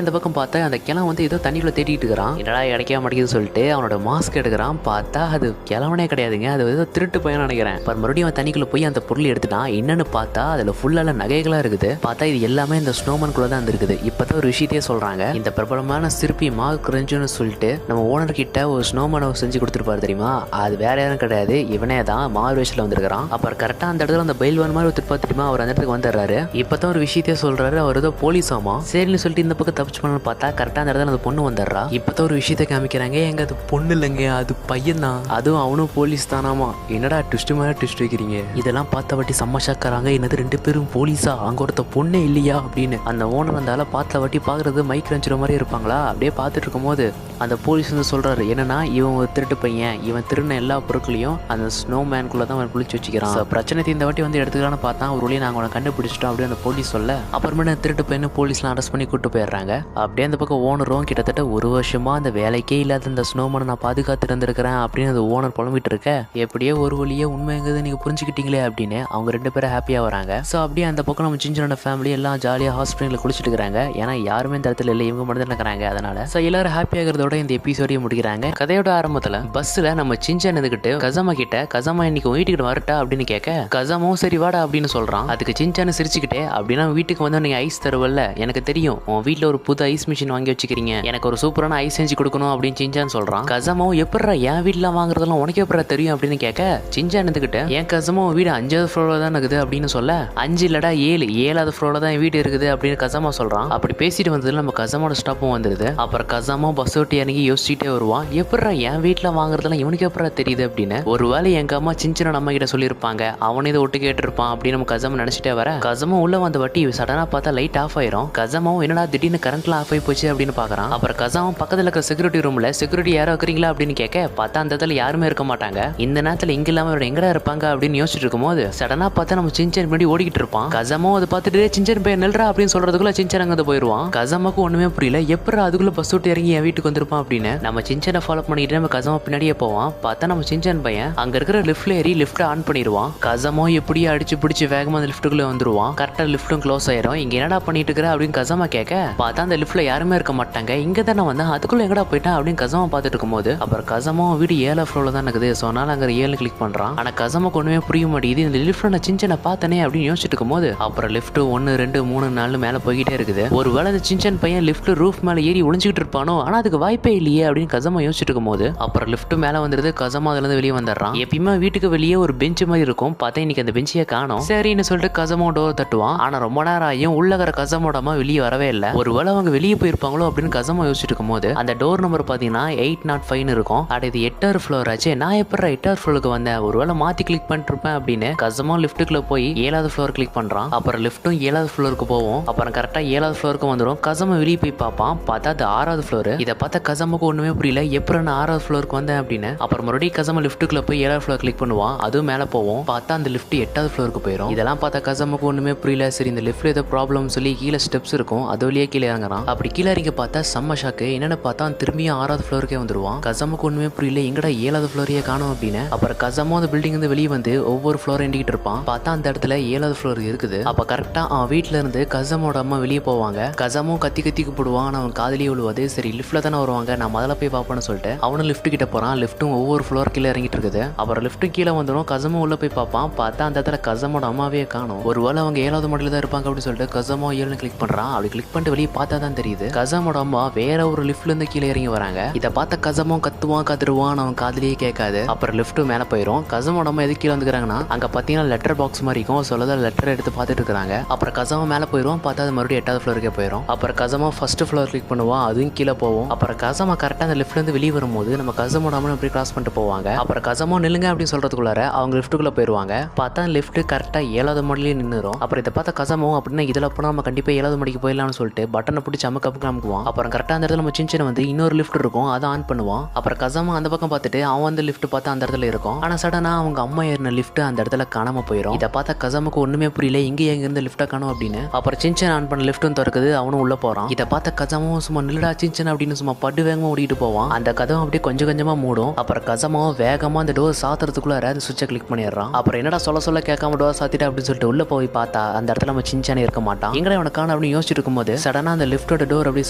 அந்த பக்கம் பார்த்தா அந்த கிழவன் வந்து ஏதோ தண்ணிக்குள்ள தேடிட்டு இருக்கிறான். என்னடா கிடைக்க மாட்டேங்குதுன்னு சொல்லிட்டு அவனோட மாஸ்க் எடுக்கிறான். பார்த்தா அது கிழவனே கிடையாதுங்க, அது ஏதோ திருட்டு பையன் நினைக்கிறேன். அப்புறம் மறுபடியும் அவன் தண்ணிக்குள்ள போய் அந்த பொருள் எடுத்துட்டான். என்னன்னு பார்த்தா அதுல ஃபுல்லால நகைகளா இருக்குது. பார்த்தா இது எல்லாமே இந்த ஸ்னோமேன் குள்ள தான் இருக்குது. இப்பதான் ஒரு விஷயத்தையே சொல்றாங்க. இந்த பிரபலமான சிற்பி மார்க் ரெஞ்சுன்னு சொல்லிட்டு நம்ம ஓனர் கிட்ட ஒரு ஸ்னோமேனை செஞ்சு கொடுத்துருப்பாரு தெரியுமா, அது வேற யாரும் கிடையாது, இவனே தான் மார்வேஷில் வந்திருக்கிறான். அப்புறம் கரெக்டா அந்த இடத்துல அந்த பைல்வான் மாதிரி ஒருத்தர் பார்த்துட்டுமா அவர் அந்த இடத்துக்கு வந்துடுறாரு. இப்பதான் ஒரு விஷயத்தையே சொல்றாரு, அவர் ஏதோ போலீஸ் ஆமா. சரின்னு சொல்லிட்டு இந்த பக்கம் தப்பிச்சு பண்ணு பார்த்தா கரெக்டா அந்த இடத்துல அந்த பொண்ணு வந்துடுறா. இப்பதான் ஒரு விஷயத்தை காமிக்கிறாங்க, எங்க அது பொண்ணு இல்லைங்க, அது பையன் தான், அதுவும் அவனும் போலீஸ் தானாமா. என்னடா ட்விஸ்ட் மேல ட்விஸ்ட் வைக்கிறீங்க. இதெல்லாம் பார்த்த வாட்டி செம்ம ஷாக்கறாங்க. என்னது ரெண்டு பேரும் போலீஸா, அங்க ஒருத்த பொண்ணே இல்லையா அப்படின்னு. அந்த ஓனர் அந்த ஆளை பார்த்த வாட்டி பாக்குறது மைக் ரஞ்சுற மாதிரி இருப்பாங்களா, அப்படியே பார்த்துட்டு இருக்கும் போது அந்த போலீஸ் வந்து சொல்றாரு, என்னன்னா இவன் ஒரு திருட்டு பையன், இவன் திருடின எல்லா பொருட்களையும் அந்த ஸ்னோமேனுக்குள்ள தான் அவன் குளிச்சு வச்சுக்கிறான். பிரச்சனை இந்த வாட்டி வந்து எடுத்துக்கலான்னு பார்த்தா ஒரு வழியை நாங்கள் அவனை கண்டுபிடிச்சிட்டோம் அப்படின்னு அந்த போலீஸ் சொல்ல அப்புறமேட்டு திருட்டு பையனை போலீஸ்லாம் அரெஸ்ட் பண்ணி கூட்டு போயிடுறாங்க. அப்படியே அந்த பக்கம் ஓனரும் கிட்டத்தட்ட ஒரு வருஷமா அந்த வேலைக்கே இல்லாத இந்த ஸ்னோமேனை நான் பாதுகாத்து இருந்திருக்கிறேன் அப்படின்னு அந்த ஓனர் புலம்பிட்டு இருக்க, எப்படியோ ஒரு வழியே உண்மைங்கிறது நீங்க புரிஞ்சுக்கிட்டீங்களே அப்படின்னு அவங்க ரெண்டு பேரும் ஹாப்பியா வராங்க. ஸோ அப்படியே அந்த பக்கம் நம்ம சின்ன ஃபேமிலி எல்லாம் ஜாலியாக ஹாஸ்பிட்டலில் குளிச்சுட்டு இருக்கிறாங்க. ஏன்னா யாருமே இந்த இடத்துல இல்லை, இவங்க மட்டும் தான் இருக்கிறாங்க. அதனால ஸோ எல்லாரும் ஹாப்பியாகிறதோட இந்த எபிசோடையும் முடிக்கிறாங்க. கதையோட ஆரம்பத்தில் பஸ்ஸில் நம்ம சின்சான் இருந்துகிட்டு கசாமா கிட்ட, கசாமா இன்னைக்கு வீட்டுக்கு வரட்டா அப்படின்னு கேட்க கசாமாவும் சரி வாடா அப்படின்னு சொல்றான். அதுக்கு சின்சான் சிரிச்சுக்கிட்டே, அப்படின்னா வீட்டுக்கு வந்து நீங்க ஐஸ் தருவல்ல, எனக்கு தெரியும் உன் வீட்டில் ஒரு புது ஐஸ் மிஷின் வாங்கி வச்சுக்கிறீங்க, எனக்கு ஒரு சூப்பரான ஐஸ் செஞ்சு கொடுக்கணும் அப்படின்னு சின்சான் சொல்றான். கசாமாவும் எப்படா என் வீட்டுல வாங்குறதெல்லாம் உனக்கு எப்படா தெரியும் அப்படின்னு கேட்க சின்சான் இருந்துகிட்டு, என் கசாமா வீடு 5வது ஃப்ளோர்ல தான் இருக்குது அப்படின்னு சொல்ல 5 இல்லடா 7வது ஃப்ளோர்ல தான் என் வீடு இருக்குது அப்படின்னு கசாமா சொல்றான். அப்படி பேசிட்டு வந்ததுல நம்ம கசாமோட ஸ்டாப்பும் வந்துருது. அப்புறம் கசாமா பஸ் ஓட்டி இறங்கி யோசிச்சுட்டே வருவான், எப்படா என் வீட்டுல வாங்குறதெல்லாம் இவனுக்கு எப்படா தெரியுது அப்படின்னு. ஒருவேளை எங்க அம்மா சின்ன நம்ம கிட்ட சொல்லியிருப்பாங்க, அவன் இதை ஒட்டு கேட்டிருப்பான் அப்படின்னு நம்ம கசாமா நினைச்சிட்டே வர கசாமா உள்ள வந்த வட்டி சடனா பார்த்தா லைட் ஆஃப் ஆயிரும். கசாமாவும் என்னடா திடீர்னு கரண்ட்லாம் ஆஃப் ஆகி போச்சு அப்படின்னு பாக்குறான். அப்புறம் கசாமா பக்கத்துல இருக்கிற செக்யூரிட்டி ரூம்ல செக்யூரிட்டி யாரோ இருக்கிறீங்களா அப்படின்னு கேட்க பார்த்தா அந்த இடத்துல யாருமே இருக்க மாட்டாங்க. இந்த நேரத்துல இங்க இல்லாம எங்கடா இருப்பாங்க அப்படின்னு யோசிச்சுட்டு இருக்கும் போது சடனா பார்த்தா நம்ம சின்சான் முன்னாடி ஓடிக்கிட்டு இருப்பான். கசாமாவும் அதை பார்த்துட்டு சின்சான் பையன் நெல்றா அப்படின்னு சொல்றதுக்குள்ள சின்சான் அங்க போயிருவான். கசாமாக்கு ஒண்ணுமே புரியல, எப்படா அதுக்குள்ள பஸ் விட்டு இறங்கி என் வீட்டுக்கு வந்திருப்பான் அப்படின்னு. நம்ம சின்சானை ஃபாலோ பண்ணிட்டு நம்ம கசாமா பின்னாடியே போவான். பார்த்தா நம்ம சின்சான் பையன் அங்க இருக்கிற லிஃப்ட்ல ஏறி லிஃப்ட் ஆன் பண்ணிடுவான். கசாமா எப்படியே அடிச்சு பிடிச்சி வேகமா அந்த லிஃப்ட்டுக்குள்ள வந்துருவான். கரெக்டா லிஃப்ட்டும் க்ளோஸ் ஆயிரும். இங்க என்னடா பண்ணிட்டு இருக்கிற அப்படின்னு கசாமா கேட்க பார்த்தா அந்த லிஃப்ட்ல யாருமே இருக்க மாட்டாங்க. இங்க தானே வந்தா அதுக்குள்ள எங்கடா போயிட்டான் அப்படின்னு கசாமா பார்த்துட்டு இருக்கும்போது அப்புறம் கசாமா வீடு 7வது ஃப்ளோர்ல தான் இருக்குது. ஸோ அதனால அங்க 7 கிளிக் பண்றான். ஆனா கசாமாக்கு ஒண்ணுமே புரிய மாட்டேங்குது, இந்த லிஃப்ட்ல நான் சின்சானை பார்த்தனே அப்படின்னு யோசிச்சுட்டு இருக்கும்போது அப்புறம் லிஃப்ட் 1 2 3 4 மேல போய்கிட்டே இருக்குது. ஒருவேளை அந்த சின்சான் பையன் லிஃப்ட் ரூஃப் மேல ஏறி ஒளிஞ்சுக்கிட்டு இருப்பானோ, ஆனா அதுக்கு வாய்ப்பே இல்லையே அப்படின்னு கசாமா யோசிச்சுட்டு இருக்கும்போது அப்புறம் லிஃப்ட் மேல வந்துருது. கசாமா அதுல இருந்து வெளியே வந்துடுறான். எப்பயுமே வீட்டுக்கு வெளியே ஒரு பெஞ்ச் மாதிரி இருக்கும், பார்த்தா இன்னைக்கு அந்த பெஞ்சையே காணோம். சரின்னு சொல்லிட்டு கசாமா டோர் தட்டுவான். ஆனா ரொம்ப நேரம் ஆகியும் உள்ள இருக்கிற கசாமோட அம்மா வெளியே வரவே இல்லை. ஒருவேளை அவங்க வெளியே போயிருப்பாங்களோ அப்படின்னு கசாமா யோசிச்சுட்டு இருக்கும்போது அந்த டோர் நம்பர் பாத்தீங்கன்னா 805 இருக்கும். அட இது 8வது ஃப்ளோர் ஆச்சு, நான் எப்பறம் 8வது ஃப்ளோருக்கு வந்தேன், ஒருவேளை மாத்தி கிளிக் பண்ணிட்டு இருப்பேன் அப்படின்னு கசாமா லிஃப்ட்டுக்குள்ள போய் 7வது ஃப்ளோர் கிளிக் பண்றான். அப்புறம் லிஃப்ட்டும் 7வது ஃப்ளோருக்கு போவோம். அப்புறம் கரெக்டா 7வது ஃப்ளோருக்கு வந்துடும். கசாமா வெளியே போய் பார்ப்பான். பார்த்தா அது 6வது ஃப்ளோர். இதை பார்த்தா கசாமாக்கு ஒண்ணுமே புரியல, எப்பறம் நான் 6வது ஃப்ளோருக்கு வந்தேன் அப்படின்னு. அப்புறம் மறுபடியும் கசாமா லிஃப்ட்டுக்குள்ள போய் 7வது ஃப்ளோர் கிளிக் பண்ணுவான். அதுவும் மேல போவோம். பார்த்தா அந்த லிஃப்ட் 8வது ஃப்ளோருக்கு போயிடும். இதெல்லாம் பார்த்தா கசாமாக்கு ஒண்ணுமே புரியல. சரி இந்த லிஃப்ட்ல ஏதோ ப்ராப்ளம் சொல்லி கீழே ஸ்டெப்ஸ் இருக்கும், அது வழியே கீழே இறங்குறான். அப்படி கீழே இறங்கி பார்த்தா செம்ம ஷாக்கு. என்னன்னு பார்த்தா திரும்பியும் 6வது ஃப்ளோருக்கே வந்துருவான். கசாமாக்கு ஒண்ணுமே புரியல, எங்கடா 7வது ஃப்ளோரையே காணோம் அப்படின்னு. அப்புறம் கசாமா அந்த பில்டிங் வந்து வெளியே வந்து ஒவ்வொரு ஃப்ளோர் எண்டிக்கிட்டு இருப்பான். பார்த்தா அந்த இடத்துல 7வது ஃப்ளோர் இருக்குது. அப்ப கரெக்டா அவன் வீட்டுல இருந்து கசாமோட அம்மா வெளியே போவாங்க. கசாமும் கத்தி கத்தி கூப்பிடுவான், அவன் காதலியே விழுவாது. சரி லிஃப்ட்ல தானே வருவாங்க, நான் முதல்ல போய் பார்ப்பேன்னு சொல்லிட்டு அவனும் லிஃப்ட் கிட்ட போறான். லிஃப்ட்டும் ஒவ்வொரு ஃப்ளோர் கீழே இறங்கிட்டு இருக்குது. அப்புறம் லிஃப்ட்டும் கீழே வந்துடும். கசாமும் உள்ள போய் பார்ப்பான். பார்த்தா அந்த இடத்துல கசாமோட அம்மாவே காணும். ஒருவேளை அவங்க 7வது மாடியில தான் இருப்பாங்க அப்படின்னு சொல்லிட்டு கசாமா 7 கிளிக் பண்றான். அப்படி கிளிக் பண்ணிட்டு வெளியே பார்த்தா தான் தெரியுது கசாமோட அம்மா வேற ஒரு லிஃப்ட்ல இருந்து கீழே இறங்கி வராங்க. இதை பார்த்த கசாமும் கத்துவான் கத்துருவான், அவன் காதலியே கேட்காது. அப்புறம் லிஃப்ட் மேல போயிடும். கசாமோட அம்மா எதுக்கு கீழே வந்துக்கிறாங்கன்னா அங்க பாத்தீங்கன்னா லெட்டர் பாக்ஸ் மாதிரி இருக்கும். சொல்லத லெட்டர் எடுத்து பார்த்துட்டு இருக்காங்க. அப்புறம் கசாமா மேல போயிடும். பார்த்தா அது மறுபடியும் 8வது ஃப்ளோருக்கே போயிடும். அப்புறம் கசாமா ஃபர்ஸ்ட் ஃப்ளோர் கிளிக் பண்ணுவான், அதுவும் கீழே போவோம். அப்புறம் கசாமா கரெக்டா அந்த லிஃப்ட்ல இருந்து வெளியே வரும்போது நம்ம கசாமோட அம்மா அப்படி கிராஸ் பண்ணிட்டு போவாங்க. அப்புறம் கசாமா நில்லுங்க அப்படின்னு சொல்றதுக்குள்ளார அவங்க லிஃப்ட்டுக்குள்ள போயிருவாங்க. பார்த்தா லிஃப்ட் கரெக்டா 7வது மாடியிலே நின்னுரும். அப்புறம் இதை பார்த்தா கசாமாவும் அப்படின்னா இதுல போனா நம்ம கண்டிப்பா 7வது மாடிக்கு போயிடலாம்னு சொல்லிட்டு பட்டனை பிடிச்சி அமுக்கு அமுக்குவான். அப்புறம் கரெக்டா அந்த இடத்துல நம்ம சின்ன வந்து இன்னொரு லிஃப்ட் இருக்கும், அதை ஆன் பண்ணுவான். அப்புறம் கசாமா அந்த பக்கம் பார்த்துட்டு அவன் வந்து லிஃப்ட் பார்த்தா அந்த இடத்துல இருக்கும். ஆனா சடனா அவங்க அம்மா ஏறின லிஃப்ட் அந்த இடத்துல காணாம போயிடும். இதை பார்த்தா கசாமுக்கு ஒண்ணுமே புரியல, எங்க இருந்து லிஃப்ட்டை காணும் அப்படின்னு. அப்புறம் சின்சன் ஆன் பண்ண லிஃப்ட்டும் திறக்குது, அவனும் உள்ள போறான். இதை பார்த்த கசாமும் சும்மா நில்லடா சின்சன் அப்படின்னு சும்மா பட்டு வேகமா ஓடிட்டு போவான். அந்த கதவு அப்படியே கொஞ்சம் கொஞ்சமா மூடும். அப்புறம் கசமாவும் வேகமா அந்த டோர் சாத்துறதுக்குள்ள அந்த சுவிட்சை கிளிக் பண்ணிடுறான். அப்புறம் என்னடா சொல்ல கேட்காம டோர் சாத்திட்டு அப்படின்னு சொல்லிட்டு உள்ள போய் பார்த்தா அந்த இடத்துல நம்ம சின்சானே இருக்க மாட்டான். எங்கடா அவனுக்கான அப்படின்னு யோசிச்சுட்டு இருக்கும்போது சடனா அந்த லிஃப்டோட டோர் அப்படியே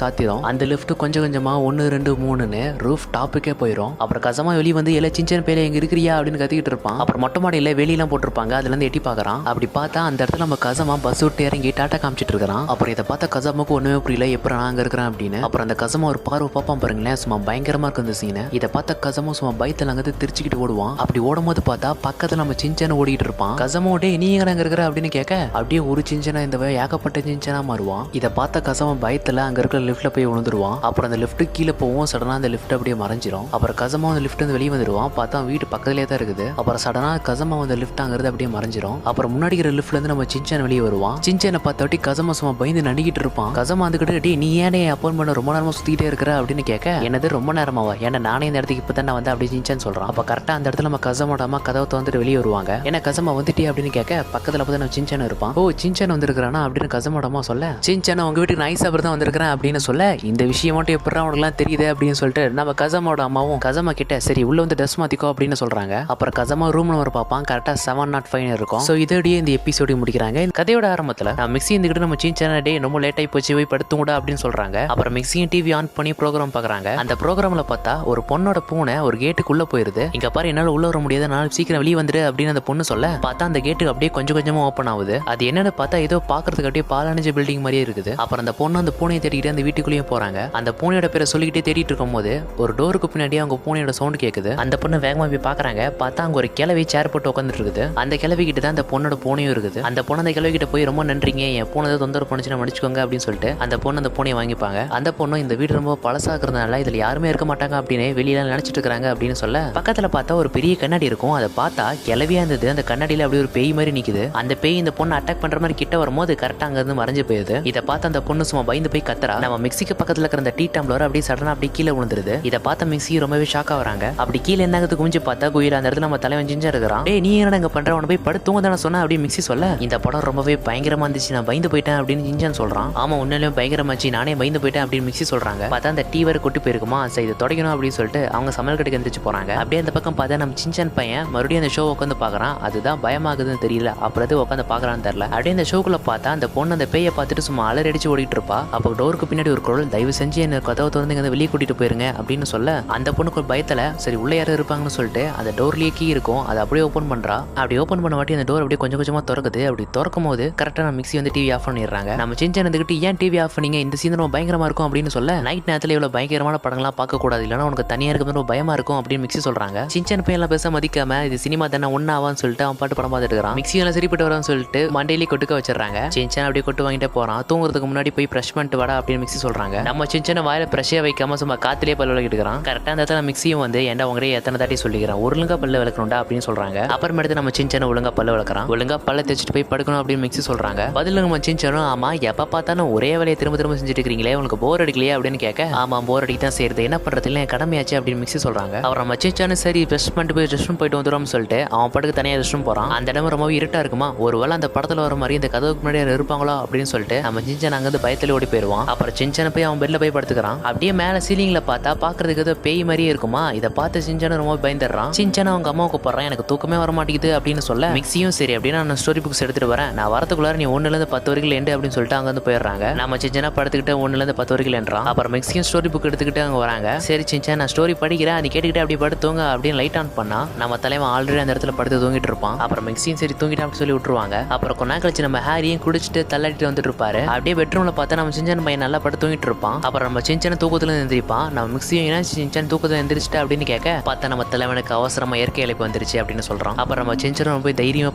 சாத்திடும். அந்த லிஃப்ட் கொஞ்சம் கொஞ்சமா 1 2 3ன்னு ரூஃப் டாப்புக்கே போயிடும். அப்புறம் கசமா வெளியே வந்து எல்லா சின்சான் பேல எங்க இருக்கிறியா அப்படின்னு கத்திக்கிட்டு இருப்பான். அப்புறம் மொட்டை மாடியில வெளியெல்லாம் போட்டிருப்பாங்க, அதுல இருந்து எட்டி பாக்குறான். அப்படி பார்த்தா அந்த இடத்துல நம்ம கசமா பஸ் விட்டு இறங்கி டாட்டா காமிச்சிட்டு இருக்கான். அப்புறம் இதை பார்த்தா கசமாக்கு ஒண்ணுமே புரியல, எப்ப நான் அங்க இருக்கிறேன் அப்படின்னு. அப்புறம் அந்த கசமா ஒரு பார்வை பார்ப்பான் பாருங்களேன், சும்மா பயங்கரமா இருக்கு அந்த சீனை. இதை பார்த்த கசமா சும்மா பயத்துல அங்க திருச்சிக்கிட்டு ஓடுவான். அப்படி ஓடும் போது பார்த்தா பக்கத்துல நம்ம சின்சான ஓடிட்டு இருப்பான். கசமோடே நீ எங்க இருக்கிற அப்படின்னு கேட்க அப்படியே ஒரு சின்சானா இந்த ஏகப்பட்ட சின்சானா மாறுவான். இதை பார்த்த கசமா பயத்துல அங்க இருக்கிற லிஃப்ட்ல போய் விழுந்துருவான். அப்புறம் அந்த லிஃப்ட் கீழே போவோம், சடனா அந்த லிஃப்ட் அப்படியே மறைஞ்சிரும். அப்புறம் கசமா அந்த லிஃப்ட் வந்து வெளியே வந்துடுவான். பார்த்தா வீட்டு பக்கத்துலேயே தான் இருக்குது. அப்புறம் சடனா கசமா அந்த லிஃப்ட் அங்கிருந்து அப்படியே மறைஞ்சிரும். அப்புறம் முன்னாடி இருக்கிற லிஃப்ட்ல இருந்து நம்ம சின்சான் வெளியே வருவான். சின்சானை பார்த்தாட்டி கசமா சும்மா பயந்து நடிக்கிட்டு இருப்பான். கசமா வந்துக்கிட்டு டே நீ ஏனே அப்பாயின்மெண்ட் ரொம்ப நேரமா சுத்திட்டே இருக்கிற அப்படின்னு கேட்க என்னது ரொம்ப நேரமாவா, ஏன்னா நானே இந்த இடத்துக்கு இப்போ தான் வந்து அப்படி சின்சான் சொல்றான். அப்ப கரெக்டா அந்த இடத்துல நம்ம கசமோட அம்மா கதவை வந்துட்டு வெளியே வருவாங்க. ஏன்னா கசமா வந்துட்டே அப்படின்னு கேட்க பக்கத்துல பார்த்து நம்ம சின்சான் இருப்பான். ஓ சின்சான் வந்திருக்கானா அப்படின்னு கசமோட அம்மா சொல்ல சின்சான் உங்க வீட்டுக்கு நைஸ் சாப்பிட்டு தான் வந்திருக்கிறேன் அப்படின்னு சொல்ல இந்த விஷயம் மட்டும் எப்படி அவனுக்குலாம் தெரியுது அப்படின்னு சொல்லிட்டு நம்ம கசமோட அம்மாவும் கசமா கிட்ட சரி உள்ள வந்து ட்ரெஸ் மாத்திக்கோ அப்படின்னு சொல்றாங்க. அப்புறம் கசமா ரூம் நம்பர் பார்ப்பான், கரெக்டா 705 இருக்கும். ஸோ இதோடய இந்த எபிசோட முடிக்கிறாங்க. இந்த கதையோட ஆரம்பத்துல நான் மிக்ஸி இருந்துக்கிட்டு நம்ம சின்சான டே ரொம்ப லேட் ஆகி போச்சு போய் படுத்துங்கடா அப்படின்னு சொல்றாங்க. அப்புறம் மிக்ஸியும் டிவி ஆன் பண்ணி ப்ரோக்ராம் பாக்குறாங்க. அந்த ப்ரோக்ராம்ல பார்த்தா ஒரு பொண்ணோட பூனை ஒரு கேட்டுக்குள்ள போயிருது. இங்க பாரு என்னால உள்ள வர முடியாது, நான் சீக்கிரம் வெளியே வந்துடு அப்படின்னு அந்த பொண்ணு சொல்ல பார்த்தா அந்த கேட்டு அப்படியே கொஞ்சம் கொஞ்சமா ஓப்பன் ஆகுது. அது என்னன்னு பார்த்தா ஏதோ பாக்குறதுக்கு அப்படியே பாலணிஞ்ச பில்டிங் மாதிரியே இருக்குது. அப்புறம் அந்த பொண்ணு அந்த பூனையை தேடிக்கிட்டு அந்த வீட்டுக்குள்ளேயும் போறாங்க. அந்த பூனையோட பேரை சொல்லிக்கிட்டே தேடிட்டு இருக்கும் போது ஒரு டோருக்கு பின்னாடி அவங்க பூனையோட சவுண்ட் கேக்குது. அந்த பொண்ணு வேகமா போய் பாக்குறாங்க. பார்த்தா அங்க ஒரு கிழவி சேர் போட்டு உட்காந்துட்டு இருக்குது. அந்த கிழவி கிட்ட தான் அந்த பொண்ணோட பூனையும் இருக்குது. அந்த பொண்ணு அந்த கிழவி கிட்ட போய் ரொம்ப நன்றிங்க, என் பூனை தொந்தரவு பண்ணுச்சுன்னா மன்னிச்சுக்கோங்க அப்படின்னு சொல்லிட்டு அந்த பொண்ணு அந்த பூனையை வாங்கிப்பாங்க. அந்த பொண்ணு இந்த வீடு ரொம்ப பழசாக்குறதுனால இதுல யாருமே இருக்க மாட்டாங்க அப்படின்னு வெளியில நினைச்சிட்டு இருக்காங்க அப்படின்னு சொல்ல பக்கத்துல பார்த்தா ஒரு பெரிய கண்ணாடி இருக்கும். அதை பார்த்தா கிளவியா இருந்தது. அந்த கண்ணாடியில அப்படியே ஒரு பேய் மாதிரி நிக்குது. அந்த பேய் இந்த பொண்ணு அட்டாக் பண்ற மாதிரி கிட்ட வரும்போது கரெக்டா அங்க இருந்து மறைஞ்சு போயிருது. இதை பார்த்து அந்த பொண்ணு சும்மா பயந்து போய் கத்துறா. நம்ம மிக்ஸிக்கு பக்கத்துல இருக்கிற அந்த டீ டம்ளர் அப்படியே சடனா அப்படியே கீழே விழுந்துருது. இதை பார்த்த மிக்ஸி ரொம்பவே ஷாக்கா வராங்க. அப்படி கீழே என்ன குமிஞ்சு பார்த்தா குயில அந்த இடத்துல நம்ம தலைவன் சிஞ்சா இருக்கிறான். டேய் நீ என்ன இங்க பண்ற, உன போய் படுத்துங்க தானே சொன்ன அப்படி மிக்ஸி சொல்ல இந்த படம் ரொம்பவே பயங்கரமா இருந்துச்சு, நான் பயந்து போயிட்டேன் அப்படின்னு சிஞ்சான் சொல்றான். ஆமா உண்மையிலேயே பயங்கரமாச்சு, நானே பயந்து போயிட்டேன் அப்படின்னு மிக்ஸி சொல்றாங்க. பார்த்தா அந்த டீ வேற கொட்டி போயிருக்குமா, சரி இதை தொடக்கணும் அப்படின்னு சொல்லிட்டு அவங்க சமையல் கடைக்கு எந்திரிச்சு போறாங்க. அப்படியே அந்த பக்கம் பார்த்தா நம்ம சின்சான் பையன் மறுபடியும் அந்த ஷோ உட்காந்து பாக்குறான். அதுதான் பயமாகுதுன்னு தெரியல, அப்புறம் உட்காந்து பாக்குறான்னு தெரியல. அப்படியே அந்த ஷோக்குள்ள பார்த்தா அந்த பொண்ணு அந்த பேயை பார்த்துட்டு சும்மா அலறி அடிச்சு ஓடிட்டு இருப்பா. அப்போ டோருக்கு பின்னாடி ஒரு குரல் தயவு செஞ்சு என்ன கதவை திறந்து இங்க வெளியே கூட்டிட்டு போயிருங்க அப்படின்னு சொல்ல அந்த பொண்ணுக்கு ஒரு பயத்துல சரி உள்ள யாரும் இருப்பாங்கன்னு சொல்லிட்டு அந்த டோர்லயே கீ இருக்கும், அதை அப்படியே ஓப்பன் பண்றா. அப்படி ஓப்பன் பண்ண வாட்டி அந்த டோர் அப்படியே கொஞ்சம் கொஞ்சமா திறக்குது. அப்படி திறக்கும் போது கரெக்டா நம்ம மிக்ஸி வந்து டிவி ஆஃப் பண்ணிடுறாங்க. நம்ம சின்சான் இருந்துகிட்டு ஏன் டிவி ஆஃப் பண்ணீங்க, இந்த சீன் ரொம்ப பயங்கரமா இருக்கும் அப்படின்னு சொல்ல நைட் நேரத்துல இவ்வளவு பயங்கரமான படங்கள்லாம் பார்க்க கூடாது, இல்லைன்னா உனக்கு தனியா இருக்கிறது ரொம்ப பயமா இருக்கும் அப்படின்னு மிக்ஸி சொல்றாங்க. சின்சான் பையன் எல்லாம் பேச மதிக்காம இது சினிமா தானே ஒன்னு ஆவான்னு சொல்லிட்டு அவன் பாட்டு படம் பார்த்துட்டு இருக்கான். மிக்ஸி எல்லாம் சரிப்பட்டு வரான்னு சொல்லிட்டு மண்டையிலேயே கொட்டுக்க வச்சிடறாங்க. சின்சான் அப்படியே கொட்டு வாங்கிட்டே போறான். தூங்குறதுக்கு முன்னாடி போய் பிரஷ் பண்ணிட்டு வாடா அப்படின்னு மிக்ஸி சொல்றாங்க. நம்ம சின்சான வாயில பிரஷே வைக்காம சும்மா காத்திலே பல்ல விளக்கிட்டு இருக்கான். கரெக்டா அந்த இடத்துல மிக்ஸியும் வந்து ஏன்டா உங்ககிட்ட எத்தனை தாட்டி சொல்லிக்கிறான் ஒழுங்கா பல்ல விளக்கணும்டா அப்படின்னு சொல்றாங்க. அப்புறமேட்டு நம்ம சின்சான ஒழுங்கா பல்ல விளக்குறான். ஒழுங்கா பல்ல தேய்ச்சிட்டு போய் படுக்கணும் அப்படின்னு மிக்ஸி சொல்றாங்க. பதில் நம்ம சின்சானும் ஆமா எப்ப பார்த்தாலும் ஒரே வேலையை திரும்ப திரும்ப செஞ்சுட்டு இருக்கீங்களே உங்களுக்கு போர் அடிக்கலையே அப்படின்னு கேட்க ஆமா போர் அடிக்க தான் செய்யுது, என்ன பண்றது இல்லை கடமையாச்சு அப்படின்னு மிக்ஸி சொல்றாங்க. அப்புறம் நம்ம சின்சானு சரி ரெஸ்ட் பண்ணிட்டு போய் ரெஸ்ட் ரூம் போயிட்டு வந்துடும் சொல்லிட்டு அவன் படுக்க தனியாக ரெஸ்ட் ரூம் போறான். அந்த இடம் ரொம்ப இருட்டா இருக்குமா, ஒருவேளை அந்த படத்துல வர மாதிரி இந்த கதவுக்கு முன்னாடி இருப்பாங்களோ அப்படின்னு சொல்லிட்டு நம்ம சின்சான் அங்க இருந்து பயத்துல ஓடி போயிருவான். அப்புறம் சின்சான போய் அவன் பெட்ல போய் படுத்துக்கிறான். அப்படியே மேல சீலிங்ல பார்த்தா பாக்குறதுக்கு ஏதோ பேய் மாதிரியே இருக்குமா. இதை பார்த்து சின்சான ரொம்ப பயந்துடுறான். சின்சான அவங்க அம்மா கூப்பிடுறான், எனக்கு தூக்கமே வர மாட்டேங்குது அப்படின்னு சொல்ல மிக்ஸியும் சரி அப்படின்னு நான் ஸ்டோரி புக்ஸ் எடுத்துட்டு வரேன், நான் வரதுக்குள்ளார நீ 1 to 10 வரைக்கும் எண்டு அப்படின்னு சொல்லிட்டு அங்க வந்து போயிடுறாங்க. நம்ம சின்சானா படுத்துக்கிட்டு 1 to 10 வரைக்கும் என்றான். அப்புறம் மிக்ஸியும் ஸ்டோரி புக் எடுத்துக்கிட்டு அங்க வராங்க. சரி சின்சான் நான் ஸ்டோரி படிக்கிறேன், அது கேட்டுக்கிட்டு அப்படி படுத்துவங்க அப்படின்னு லைட் ஆன் பண்ணா நம்ம தலைவன் ஆல்ரெடி அந்த இடத்துல படுத்து தூங்கிட்டு இருப்பான். அப்புறம் மிக்ஸியும் சரி தூங்கிட்டு அப்படி சொல்லி விட்டுருவாங்க. அப்புறம் கொஞ்ச நாள் கழிச்சு நம்ம ஹாரியும் குடிச்சிட்டு தள்ளாடிட்டு வந்துட்டு இருப்பாரு. அப்படியே பெட்ரூம்ல பார்த்தா நம்ம சின்சான் பையன் நல்லா படுத்து தூங்கிட்டு இருப்பான். அப்புறம் நம்ம சின்சான தூக்கத்துல எந்திரிப்பான். நம்ம மிக்ஸியும் என்ன சின்சான் தூக்கத்துல எந்திரிச்சிட்டு அப்படின்னு கேட்க பார்த்தா நம்ம தலைவனுக்கு அவசரமா இயற்கை இழைப்பு வந்துருச்சு அப்படின்னு சொல்றான். அப்புறம் நம்ம சின்சான் போய் தைரியமா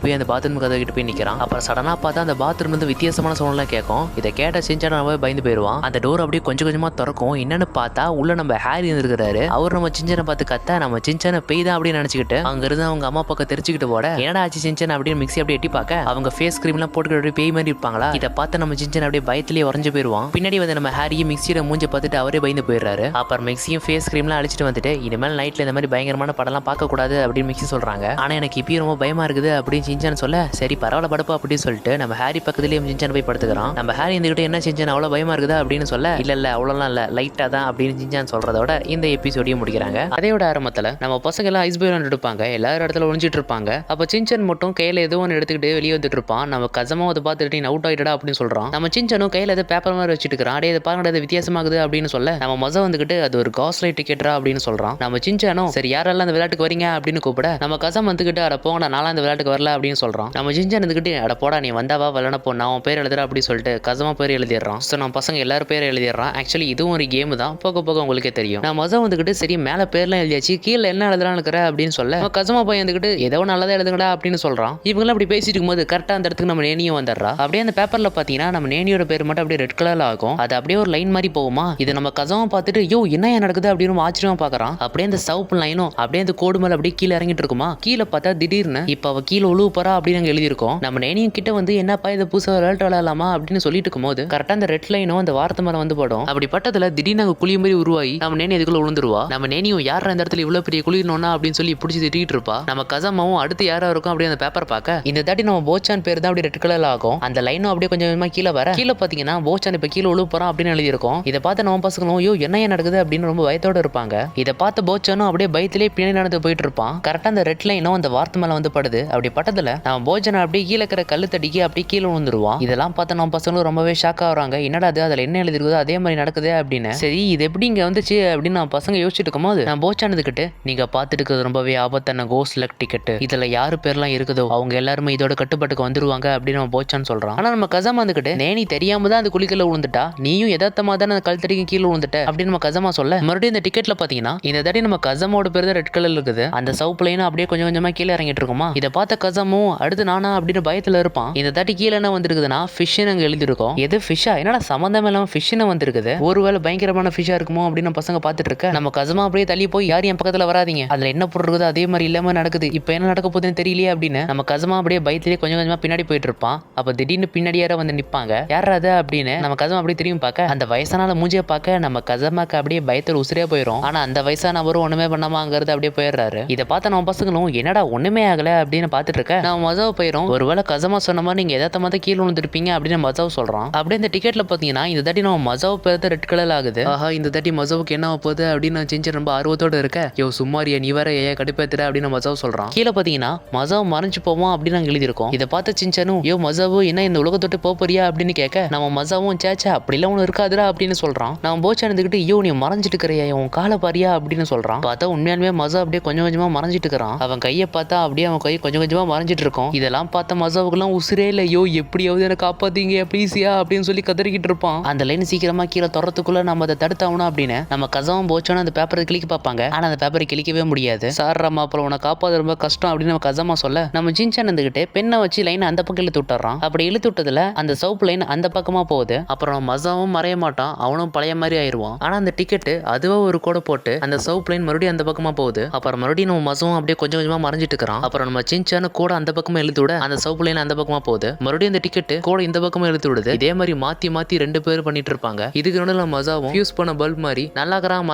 போய் அந்த பாத்ரூம் கதை கிட்ட போய் நிக்கிறான். அப்புறம் சடனா பார்த்தா அந்த பாத்ரூம் வந்து வித்தியாசமான சவுண்ட்லாம் கேட்கும். இதை கேட்ட சின்சான் ரொம்ப பயந்து போயிருவான். அந்த டோர் அப்படியே கொஞ்சம் கொஞ்சமா திறக்கும். என்னன்னு பார்த்தா உள்ள நம்ம ஹாரி இருந்திருக்காரு. அவர் நம்ம சின்சானை பார்த்து கத்த நம்ம சின்சான பெய் தான் அப்படின்னு நினைச்சுக்கிட்டு அங்க இருந்து அவங்க அம்மா பக்கம் தெரிச்சுக்கிட்டு போட என்னடா ஆச்சு சின்சான் அப்படின்னு மிக்ஸி அப்படியே எட்டி பார்க்க அவங்க ஃபேஸ் கிரீம் எல்லாம் போட்டுக்கிட்டு பேய் மாதிரி இருப்பாங்களா. இதை பார்த்து நம்ம சின்சான் அப்படியே பயத்திலேயே உறைஞ்சு போயிருவான். பின்னாடி வந்து நம்ம ஹாரியும் மிக்ஸியோட மூஞ்ச பார்த்துட்டு அவரே பயந்து போயிடுறாரு. அப்புறம் மிக்ஸியும் ஃபேஸ் கிரீம்லாம் அழிச்சிட்டு வந்துட்டு இனிமேல் நைட்ல இந்த மாதிரி பயங்கரமான படம்லாம் பார்க்க கூடாது அப்படின்னு மிக்ஸி சொல்றாங்க. ஆனா எனக்கு இப்பயும் ரொம்ப பயமா இருக்குது அப்படின்னு சின்சான் சொல்ல சரி பரவாயில்ல படுப்பா அப்படின்னு சொல்லிட்டு நம்ம ஹாரி பக்கத்துலயே சின்சான் போய் படுத்துக்கிறான். நம்ம ஹாரி இருந்துகிட்டு என்ன சின்சான் அவ்வளவு பயமா இருக்குதா அப்படின்னு சொல்ல இல்ல அவ்வளவுலாம் இல்ல லைட்டா தான் தரேன் அப்படின்னு சின்சான் சொல்றதோட இந்த எபிசோடையும் முடிக்கிறாங்க. அதையோட ஆரம்பத்துல நம்ம பசங்க எல்லாம் ஐஸ் பாய் எடுப்பாங்க, எல்லாரும் இடத்துல ஒளிஞ்சிட்டு இருப்பாங்க. அப்ப சின்சான் மட்டும் கையில ஏதோ ஒன்று எடுத்துக்கிட்டு வெளியே வந்துட்டு இருப்பான். நம்ம கசமா அதை பார்த்துட்டு அவுட் ஆயிட்டா அப்படின்னு சொல்றான். நம்ம சின்சானும் கையில ஏதோ பேப்பர் மாதிரி வச்சுட்டு இருக்கான். அடே இதை பாருங்க, அது வித்தியாசமாகுது அப்படின்னு சொல்ல நம்ம மொசா வந்துகிட்டு அது ஒரு காஸ் லைட் டிக்கெட்டா அப்படின்னு சொல்றான். நம்ம சின்சானும் சரி யாரெல்லாம் அந்த விளையாட்டுக்கு வரீங்க அப்படின்னு கூப்பிட நம்ம கசம் வந்துகிட்டு அட போங்க நாளா அந்த விளையாட்டுக்கு வரல அப்படின்னு சொல்றான். நம்ம சின்சான் வந்துகிட்டு அட போடா நீ வந்தாவா விளையாட போ, நான் உன் பேர் எழுதுற அப்படின்னு சொல்லிட்டு கசமா பேர் எழுதிடுறான். ஸோ நம்ம பசங்க எல்லாரும் பேர் எழுதிடுறான். ஆக்சுவலி இதுவும் ஒரு கேம் தான், போக போக உங்களுக்கே தெரியும். நான் மொசா வந்துகிட்டு சரி மேல பேர்லாம் எழுதியாச்சு, கீழே என்ன எழுதலான்னு இருக்கிற அப்படின்னு சொல்ல கசமா போய் வந்துகிட்டு ஏதோ நல்லதா எழுதுங்கடா அப்படின்னு சொல்றான். இவங்களாம் அப்படி பேசிட்டு இருக்கும்போது கரெக்டா அந்த இடத்துக்கு நம்ம நேனியும் வந்துடுறா. அப்படியே அந்த பேப்பர்ல பாத்தீங்கன்னா நம்ம நேனியோட பேர் மட்டும் அப்படியே ரெட் கலர்ல ஆகும். அது அப்படியே ஒரு லைன் மாதிரி போகுமா. இது நம்ம கசமா பார்த்துட்டு யோ என்ன நடக்குது அப்படின்னு ஆச்சரியமா பாக்குறான். அப்படியே அந்த சவுப்பு லைனும் அப்படியே அந்த கோடு மேல அப்படியே கீழே இறங்கிட்டு இருக்குமா. கீழே பார்த்தா திடீர்னு இப்ப அவ கீழே உழுவு போறா அப்படின்னு அங்க எழுதியிருக்கோம். நம்ம நேனியும் கிட்ட வந்து என்னப்பா இதை புதுசா விளையாடலாமா அப்படின்னு சொல்லிட்டு இருக்கும்போது கரெக்டா அந்த ரெட் லைனும் அந்த வார்த்தை மேல வந்து படும். அப்படி பட்டத்துல திடீர்னு அங்க குழி மாதிரி உருவாகி நம்ம நேனி அதுக்குள்ள விழுந்துருவா. நம்ம நேனியும் யாரா இந்த இடத்துல இவ்வளவு பெரிய குளிரணும்னா அப்படின்னு சொல்லி பிடிச்சி திட்டிட்டு இருப்பா. நம்ம கசமாவும் அடுத்து யாரா இருக்கும் அப்படியே அந்த பேப்பர் பார்க்க இந்த தாட்டி நம்ம போச்சான் பேர் தான் அப்படியே ரெட் கலர்ல ஆகும். அந்த லைனும் அப்படியே கொஞ்சம் கொஞ்சமா கீழே வர கீழே பாத்தீங்கன்னா போச்சான் இப்ப கீழே உழுவு போறான் அப்படின்னு எழுதியிருக்கோம். இதை பார்த்து நம்ம பசங்களும் ஐயோ என்ன நடக்குது அப்படின்னு ரொம்ப பயத்தோட இருப்பாங்க. இதை பார்த்து போச்சானும் அப்படியே பயத்திலே பின்னாடி நடந்து போயிட்டு இருப்பான். கரெக்டா அந்த ரெட் லைனும் அந்த வார்த்தை மேல வந்து படுது. அப்படி பட்டதுல நம்ம போச்சனை அப்படியே கீழே இருக்கிற கல்லு தடிக்கி அப்படியே கீழே விழுந்துருவான். இதெல்லாம் பார்த்து நம்ம பசங்களும் ரொம்பவே ஷாக் ஆகுறாங்க. என்னடா அது அதுல என்ன எழுதிருக்குதோ அதே மாதிரி நடக்குது அப்படின்னு. சரி இது எப்படி இங்க வந்துச்சு அப்படின்னு நம்ம பசங்க யோசிச்சுட்டு இருக்கும்போது நான் போச்சானதுக்கிட்டு நீங்க பார்த்துட்டு இருக்கிறது ரொம்பவே ஆபத்தான கோஸ் லக் டிக்கெட், இதுல யாரு பேர்லாம் இருக்குதோ அவங்க எல்லாருமே இதோட கட்டுப்பாட்டுக்கு வந்துருவாங்க அப்படின்னு நம்ம போச்சான்னு சொல்றான். ஆனா நம்ம கசமா வந்துகிட்டு நேனி தெரியாம தான் அந்த குழிக்குள்ள விழுந்துட்டா, நீயும் யதார்த்தமா தான் அந்த கல் தடிக்கு கீழே விழுந்துட்ட அப்படின்னு நம்ம கசமா சொல்ல மறுபடியும் இந்த டிக்கெட்ல பாத்தீங்கன்னா இந்த தடி நம்ம கசமோட பேர் தான் ரெட் கலர்ல இருக்குது. அந்த சவுப்பு லைன் அப்படியே கொஞ்சம் கொஞ்சமா கீழே இறங்கிட்டு இருக்குமா. இதை பார்த்த கசமும் அடுத்து நானா அப்படின்னு பயத்துல இருப்பான். இந்த தட்டி கீழே என்ன வந்திருக்குதுன்னா ஃபிஷ்னு அங்க எழுதிருக்கோம். எது ஃபிஷ்ஷா, என்னடா சம்பந்தம் இல்லாம ஃபிஷ்னு வந்திருக்குது, ஒருவேளை பயங்கரமான ஃபிஷ்ஷா இருக்குமோ அப்படின்னு பசங்க பார்த்துட்டு இருக்க நம்ம கசமா அப்படியே தள்ளி போய் யாரும் என் பக்கத்துல வராதீங்க, அதுல என்ன போடுறது அதே மாதிரி இல்லாம நடக்குது, இப்ப என்ன நடக்க போகுதுன்னு தெரியலையே அப்படின்னு நம்ம கசமா அப்படியே பயத்திலேயே கொஞ்சம் கொஞ்சமா பின்னாடி போயிட்டு இருப்பான். அப்ப திடீர்னு பின்னாடி யாரோ வந்து நிப்பாங்க. யாராவது அப்படின்னு நம்ம கசமா அப்படியே திரும்பி பார்க்க அந்த வயசானால மூஞ்சிய பார்க்க நம்ம கசமாக்கு அப்படியே பயத்துல உசிரியா போயிடும். ஆனா அந்த வயசானவரும் ஒண்ணுமே பண்ணாமங்கிறது அப்படியே போயிடுறாரு. இதை பார்த்த நம்ம பசங்களும் என்னடா ஒண்ணுமே ஆகல அப்படின்னு பார்த்துட்டு இருக்க நம்ம மசாவை போயிடும். ஒருவேளை கசமா சொன்ன மாதிரி நீங்க எதாத்தமா தான் கீழே விழுந்துருப்பீங்க அப்படின்னு மசாவை சொல்றான். அப்படியே இந்த டிக்கெட்ல பாத்தீங்கன்னா இந்த தாட்டி நம்ம மசாவை பேர் ரெட் கலர் ஆகுது. ஆஹா இந்த தாட்டி மசாவுக்கு என்ன போகுது அப்படின்னு சின்ன ரொம்ப ஆர்வத்தோட இருக்க யோ சும்மாரியா நீ வேற ஏன் கடுப்பேத்துற அப்படின்னு மசாவை சொல்றான். கீழே பாத்தீங்கன்னா மசாவை மறைஞ்சு போவோம் அப்படின்னு நாங்க எழுதியிருக்கோம். இதை பார்த்து சின்சானும் யோ மசாவு என்ன இந்த உலகத்தொட்டு போறியா அப்படின்னு கேட்க நம்ம மசாவும் சேச்சா அப்படிலாம் ஒண்ணு இருக்காதுடா அப்படின்னு சொல்றான். நம்ம போச்சானதுக்கிட்டு ஐயோ நீ மறைஞ்சிட்டு இருக்கிறியா உன் காலை பாரியா அப்படின்னு சொல்றான். பார்த்தா உண்மையாலுமே மசா அப்படியே கொஞ்சம் கொஞ்சமா மறைஞ்சிட்டு இருக்கிறான். அவன் கையை பார்த்தா அப்படியே அவன் கை கொஞ்சம் கொஞ்சமா மறைஞ்சிட்டு இருக்கும். இதெல்லாம் பார்த்த மசாவுக்குலாம் உசிரே இல்லை, ஐயோ எப்படியாவது எனக்கு காப்பாத்தீங்க ப்ளீஸியா அப்படின்னு சொல்லி கதறிக்கிட்டு இருப்பான். அந்த லைன் சீக்கிரமா கீழே தொடறதுக்குள்ள நம்ம அதை தடுத்தாகணும் அப்படின்னு நம்ம கசவும் போச்சோன்னு அந்த பேப்பரை கிளிக்க பார்ப்பாங்க. ஆனா அந்த பேப்பரை கிளிக்கவே முடியாது. சார் மாப்பிள்ள உன காப்பாது ரொம்ப கஷ்டம் அப்படின்னு நம்ம கசமா சொல்ல நம்ம சின்சான் இருந்துகிட்டு பெண்ணை வச்சு லைன் அந்த பக்கம் இழுத்து விட்டுறான். அப்படி இழுத்து விட்டதுல அந்த சவுப்பு லைன் அந்த பக்கமா போகுது. அப்புறம் மசாவும் மறைய மாட்டான், அவனும் பழைய மாதிரி ஆயிடுவான். ஆனா அந்த டிக்கெட் அதுவா ஒரு கோடை போட்டு அந்த சவுப்பு லைன் மறுபடியும் அந்த பக்கமா போகுது. அப்புறம் மறுபடியும் நம்ம மசாவும் அப்படியே கொஞ்சம் கொஞ்சமா மறைஞ்சிட்டு இருக்கிறான். அப்புறம் நம்ம சின்சான கூட அந்த பக்கமா இழுத்து விட அந்த சவுப்பு லைன் அந்த பக்கமா போகுது. மறுபடியும் அந்த டிக்கெட் கூட இந்த பக்கமா இழுத்து விடுது. இதே மாதிரி மாத்தி மாத்தி ரெண்டு பேர் பண்ணிட்டு இருப்பாங்க. இதுக்கு நடுவில் நம்ம மசாவும் யூஸ் பண்ண பல்ப் மாதிரி நல்லாக்கறான்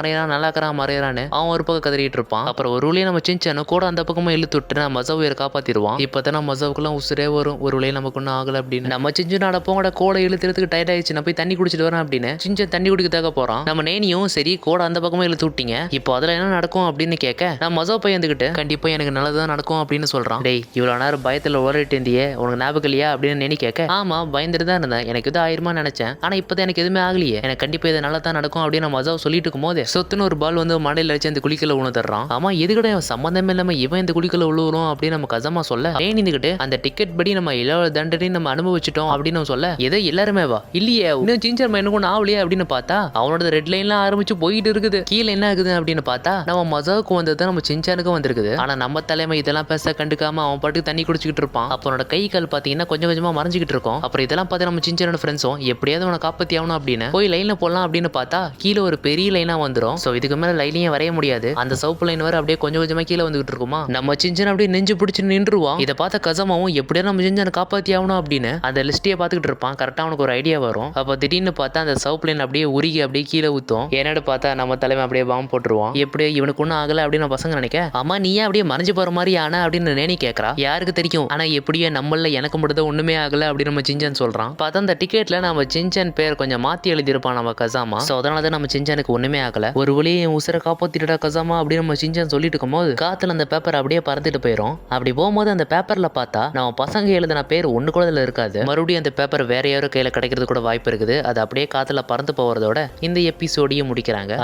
மறையறான்னு அவன் ஒரு பக்கம் கதறிட்டு இருப்பான். அப்புறம் ஒரு வழியா நம்ம சின்சான கூட அந்த பக்கமா இழுத்து விட்டு நம்ம மசாவை காப்பாத்திடுவான். இப்பதான் நம்ம மசாவுக்குலாம் உசுரே வரும், ஒரு வழியா நமக்கு ஒன்னும் ஆகல அப்படின்னு. நம்ம சின்சான அடப்போங்கட கூட இழுத்துறதுக்கு டயர்ட் ஆயிடுச்சு, நான் போய் தண்ணி குடிச்சிட்டு வரேன் அப்படின்னு சின்சான் தண்ணி குடிக்கிறதாக போறான். நம்ம நேனியும் சரி கூட அந்த பக்கமா இழுத்து விட்டீங்க, இப்போ அதுல என்ன நடக்கும் அப்படின்னு கேட்க நம்ம மசா பையன்கிட்ட கண்டிப்பா எனக்கு நல்லதுதான் நடக்கும் அப்படின்னு சொல்றான். டேய் இவ்வளவு நேரம் பயத்துல ஓடிட்டு இருந்தியே உனக்கு ஞாபகம் இல்லையா அப்படின்னு நேனி கேட்க ஆமா பயந்துட்டு தான் இருந்தேன், எனக்கு இது ஆயிருமா நினைச்சேன், ஆனா இப்பதான் எனக்கு எதுவுமே ஆகலையே, எனக்கு கண்டிப்பா இது நல்லா தான் நடக்கும் அப்படின்னு நம்ம மசாவை சொல்லிட்டு இருக்கும் போது சொத்துன்னு ஒரு பால் வந்து மண்டையில வச்சு அந்த குளிக்கல உணர்றான். ஆமா எதுக்கிட்ட சம்பந்தமே இல்லாம இவன் இந்த குளிக்கல உழுவுறோம் அப்படின்னு நம்ம கசமா சொல்ல நேனிந்துகிட்டு அந்த டிக்கெட் படி நம்ம இலவ தண்டனை நம்ம அனுபவிச்சிட்டோம் அப்படின்னு சொல்ல எதை எல்லாருமே வா இல்லையே இன்னும் சின்சான் எனக்கு ஒன்றும் ஆகலையே அப்படின்னு பார்த்தா அவனோட ரெட் லைன்லாம் ஆரம்பிச்சு போயிட்டு இருக்குது. கீழே என்ன ஆகுது அப்படின்னு பார்த்தா நம்ம மசாவுக்கு வந்தது நம்ம சின்சானுக்கும் வந்திருக்குது. ஆனா நம்ம தலைமை இதெல்லாம் பேச கண்டுக்காம அவன் பாட்டுக்கு தண்ணி குடிச்சுக்கிட்டு இருப்பான். அவனோட கை கால் பாத்தீங்கன்னா கொஞ்சம் கொஞ்சமா மறைஞ்சிக்கிட்டு இருக்கும். அப்புறம் இதெல்லாம் பார்த்து நம்ம சின்சானோட ஃப்ரெண்ட்ஸும் எப்படியாவது அவனை காப்பாத்தி ஆகணும் அப்படின்னு போய் லைன்ல போடலாம் அப்படின்னு பார்த்தா கீழே ஒரு பெரிய லைனா வந்துடும். சோ இதுக்கு மேல லைனையும் வரைய முடியாது. அந்த சவுப்பு லைன் வர அப்படியே கொஞ்சம் கொஞ்சமா கீழே வந்துகிட்டு இருக்குமா. நம்ம சின்சான் அப்படியே நெஞ்சு பிடிச்சு நின்றுவான். இதை பார்த்த கசமாவும் எப்படியா நம்ம சின்சானை காப்பாத்தி ஆகணும் அப்படின்னு அந்த லிஸ்டையே பார்த்துக்கிட்டு இருப்பான். கரெக்டா அவனுக்கு ஒரு ஐடியா வரும். அப்ப திடீர்னு பார்த்தா அந்த சவுப்பு லைன் அப்படியே உருகி அப்படியே கீழே ஊத்தும். என்னடு பார்த்தா நம்ம தலைமை அப்படியே பாம்பு போட்டுருவான். எப்படி இவனுக்கு ஒன்றும் ஆகல அப்படின்னு பசங்க நினைக்க ஆமா நீ அப்படியே மறைஞ்சு போற மாதிரி ஆனா அப்படின்னு நேனி கேட்கறா. யாருக்கு தெரியும், ஆனா எப்படியே நம்மள எனக்கு மட்டும் ஒண்ணுமே ஆகல அப்படின்னு நம்ம சின்சான் சொல்றான். பார்த்தா அந்த டிக்கெட்ல நம்ம சின்சான் பேர் கொஞ்சம் மாத்தி எழுதியிருப்பான் நம்ம கசாமா. சோ அதனால தான் நம்ம சின்சானுக்கு ஒண்ணுமே ஆகல. ஒரு வழியே என் உசுரை காப்பாத்திட்டா கசாமா அப்படின்னு நம்ம சின்சான் சொல்லிட்டு இருக்கும்போது காத்துல அந்த பேப்பர் அப்படியே பறந்துட்டு போயிடும். அப்படி போகும்போது அந்த பேப்பர்ல பார்த்தா நம்ம பசங்க எழுதின பேர் ஒண்ணு கூட அதுல இருக்காது. மறுபடியும் அந்த பேப்பர் வேற யாரோ கையில கிடைக்கிறது கூட வாய்ப்பு இருக்குது. அது அப்படியே காத்துல பறந்து போறதோட இந்த எபிசோடையும் முடிக்கிறாங்க.